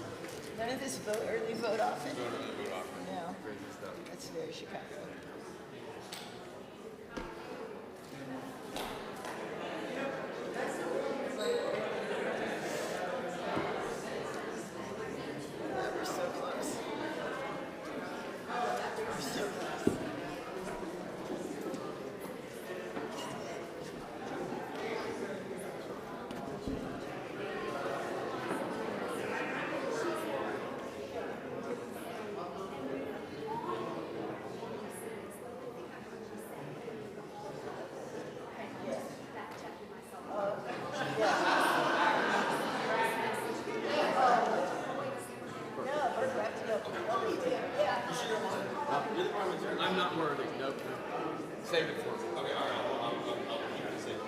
None of this early vote often? Don't really vote often. No. Crazy stuff. That's very Chicago. We're so close. We're so close. I'm not worthy. Nope. Save it for me. Okay, all right. I'll keep it safe.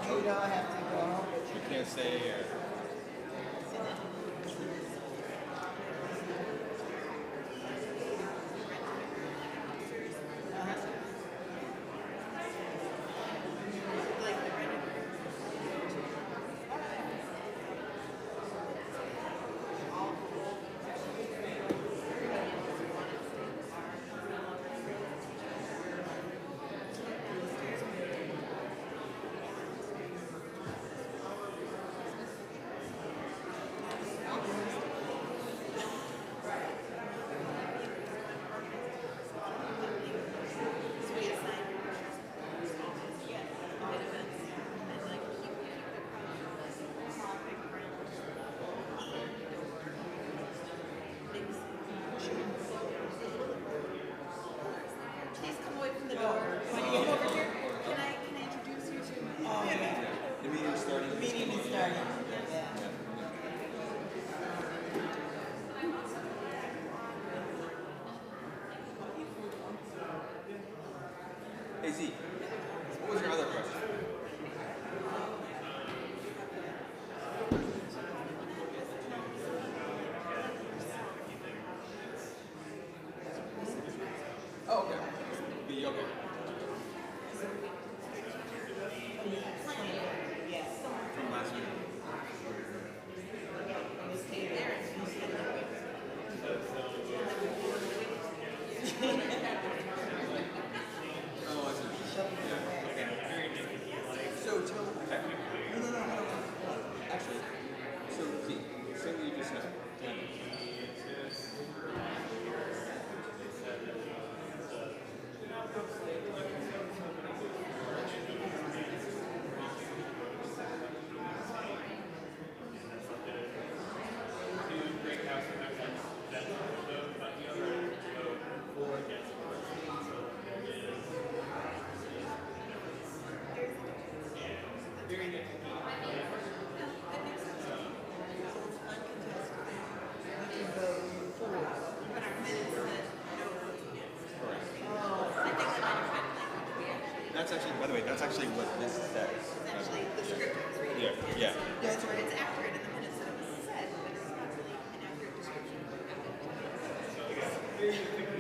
You don't have to go home. You can't stay here. That's actually, by the way, that's actually what this says. It's actually the script I was reading. Yeah, yeah. That's where it's accurate in the minutes that it was said, but it's not really an accurate description.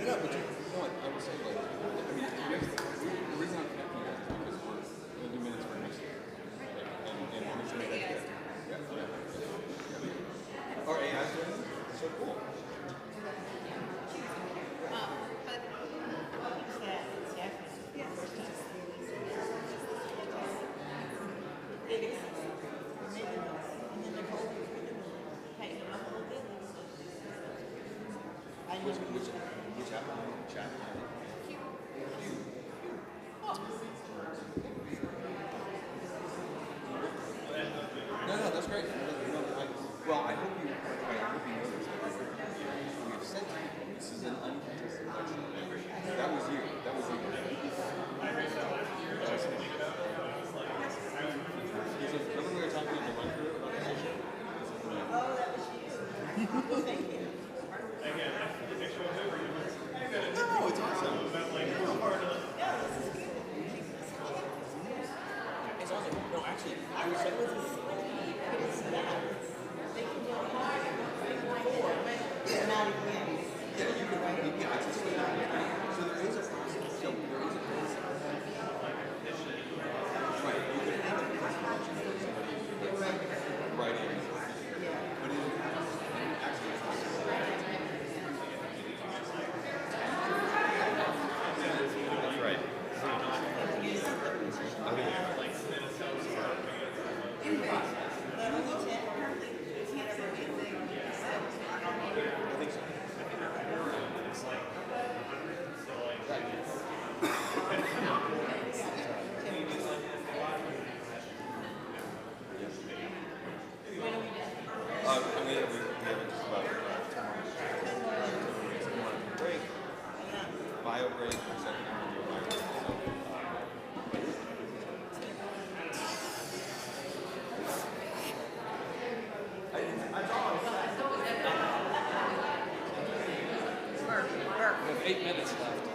No, but you know what, I would say, like, I mean, the reason I'm connecting you guys is because we're going to do minutes for next year. And we should make that clear. Yeah. Or AI is doing it? So cool. Which app? Chat. No, that's great. Well, I hope you noticed that we've said to people, this is an uncontested election. That was you. That was you. Remember we were talking to the run through about this issue? Oh, that was you. Thank you. No, it's awesome. It's awesome. No, actually, I was saying yeah, you can write it. Yeah, it's a state. So there is a process. So there is a process. Right. You could have a presentation for somebody writing. But it actually is that's right. We have just about 10 more break. Bio break, second one will do a bio break. We have 8 minutes left.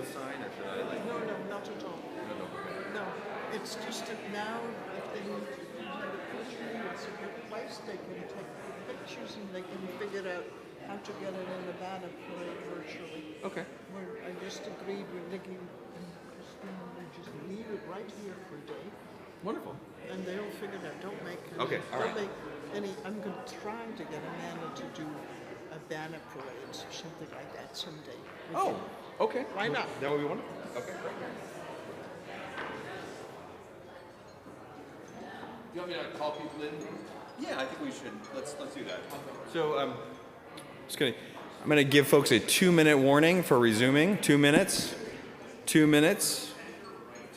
this sign, or should I like? No, not at all. No, it's just that now if they need to use the country, it's a good place. They can take pictures and they can figure out how to get it in the banner parade virtually. Okay. I just agreed with Nikki and Christine, we just leave it right here for a day. Wonderful. And they'll figure it out. Don't make Okay, all right. Don't make any. I'm going to try to get Amanda to do a banner parade or something like that someday. We Oh, can- okay. Why not? That would be wonderful. Okay, great. You want me to call people in? Yeah, I think we should. Let's do that. So I'm gonna give folks a 2-minute warning for resuming. 2 minutes. 2 minutes.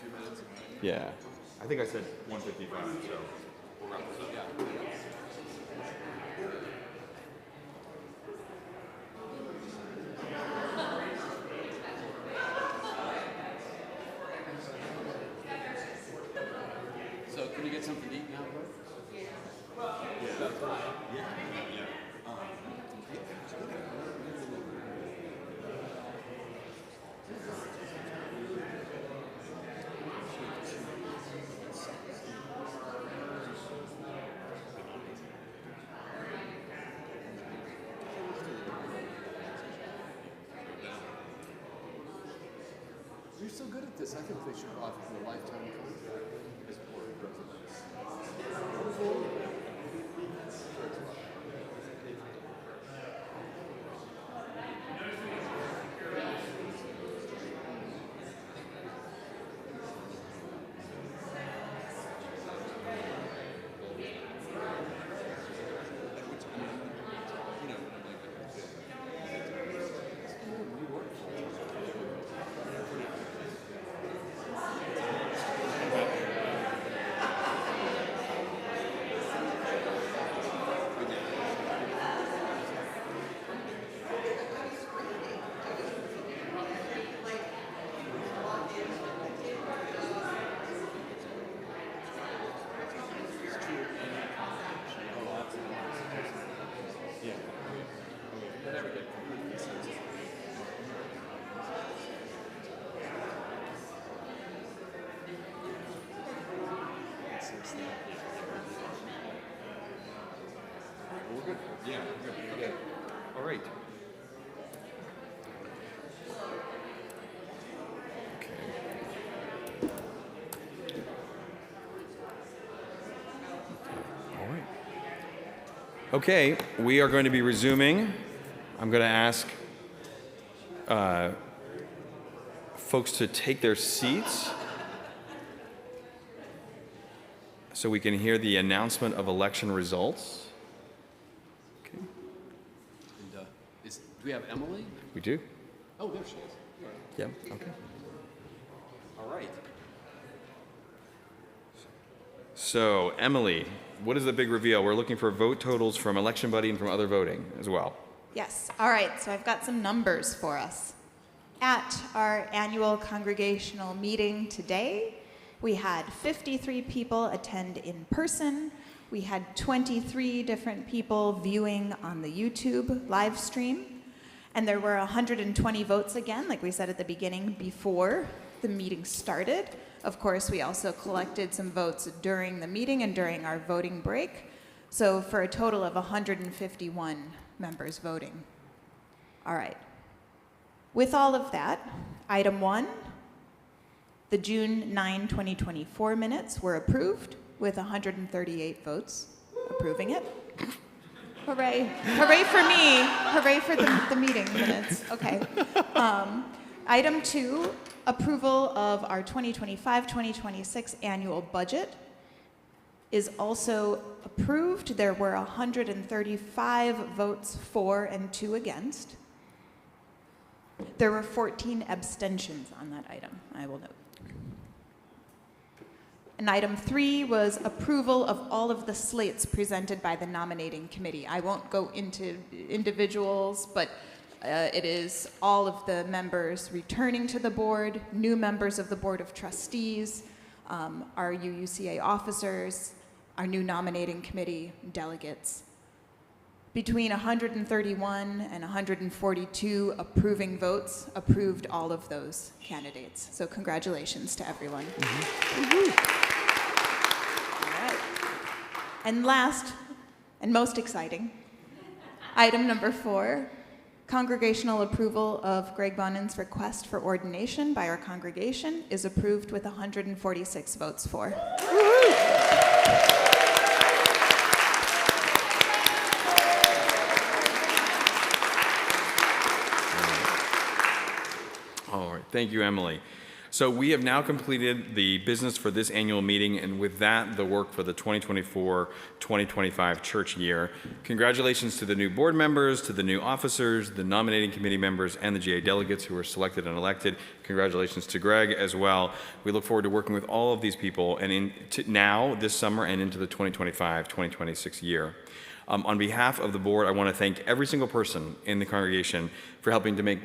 2 minutes. Yeah. I think I said 1:55. So we'll wrap this up. So can we get something to eat now, bro? You're so good at this. I think they should offer you a lifetime contract as board presidents. We're good. Yeah, we're good. Okay. All right. All right. Okay, we are going to be resuming. I'm going to ask folks to take their seats so we can hear the announcement of election results. And do we have Emily? We do? Oh, there she is. Yeah, okay. All right. So, Emily, what is the big reveal? We're looking for vote totals from Election Buddy and from other voting as well. Yes, all right, so I've got some numbers for us. At our annual congregational meeting today, we had 53 people attend in person. We had 23 different people viewing on the YouTube live stream. And there were 120 votes again, like we said at the beginning, before the meeting started. Of course, we also collected some votes during the meeting and during our voting break. So for a total of 151 members voting. All right. With all of that, item 1, the June 9, 2024 minutes were approved with 138 votes approving it. Hooray. Hooray for me. Hooray for the meeting minutes. Okay. Item 2, approval of our 2025-2026 annual budget is also approved. There were 135 votes for and 2 against. There were 14 abstentions on that item, I will note. And item 3 was approval of all of the slates presented by the nominating committee. I won't go into individuals, but it is all of the members returning to the board, new members of the Board of Trustees, our UUCA officers, our new nominating committee, delegates. Between 131 and 142 approving votes approved all of those candidates. So congratulations to everyone. All right. And last and most exciting, item number 4, congregational approval of Greg Bonin's request for ordination by our congregation is approved with 146 votes for. All right, thank you, Emily. So we have now completed the business for this annual meeting, and with that, the work for the 2024-2025 church year. Congratulations to the new board members, to the new officers, the nominating committee members, and the GA delegates who were selected and elected. Congratulations to Greg as well. We look forward to working with all of these people and now, this summer, and into the 2025-2026 year. On behalf of the board, I want to thank every single person in the congregation for helping to make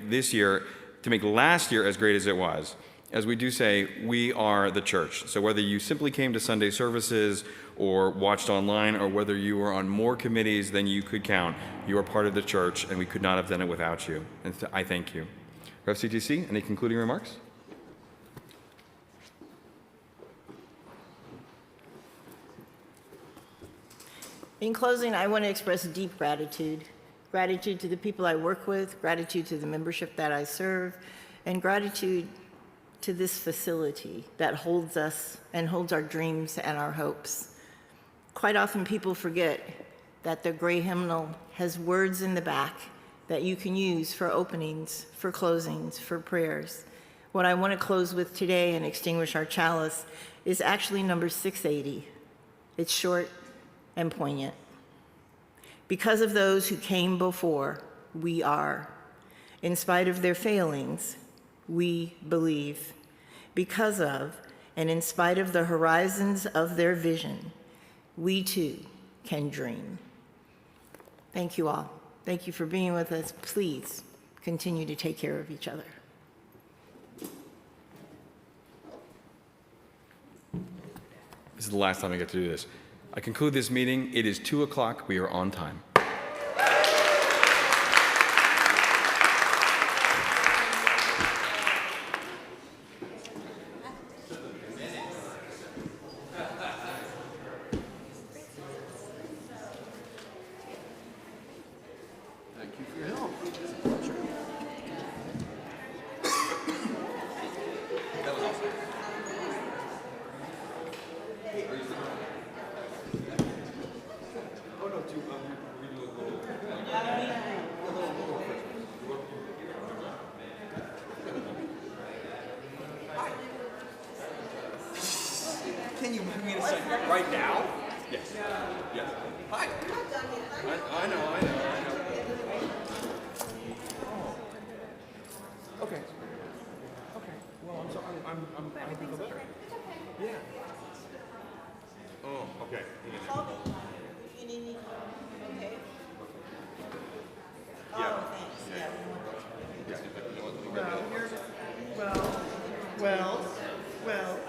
last year as great as it was. As we do say, we are the church. So whether you simply came to Sunday services or watched online, or whether you were on more committees than you could count, you are part of the church, and we could not have done it without you. And I thank you. Rev CTC, any concluding remarks? In closing, I want to express deep gratitude. Gratitude to the people I work with, gratitude to the membership that I serve, and gratitude to this facility that holds us and holds our dreams and our hopes. Quite often people forget that the gray hymnal has words in the back that you can use for openings, for closings, for prayers. What I want to close with today and extinguish our chalice is actually number 680. It's short and poignant. Because of those who came before, we are. In spite of their failings, we believe. Because of, and in spite of the horizons of their vision, we too can dream. Thank you all. Thank you for being with us. Please continue to take care of each other. This is the last time I get to do this. I conclude this meeting. It is 2 o'clock. We are on time. Thank you for your help. That was awesome. Oh, no, Can you move me in a second? Right now? Yes. Yes. Hi. I know. Okay. Well, I'm better. Yeah. Oh, okay. If you need me, okay? Yeah. Oh, thanks. Yeah. Yeah. Well, well.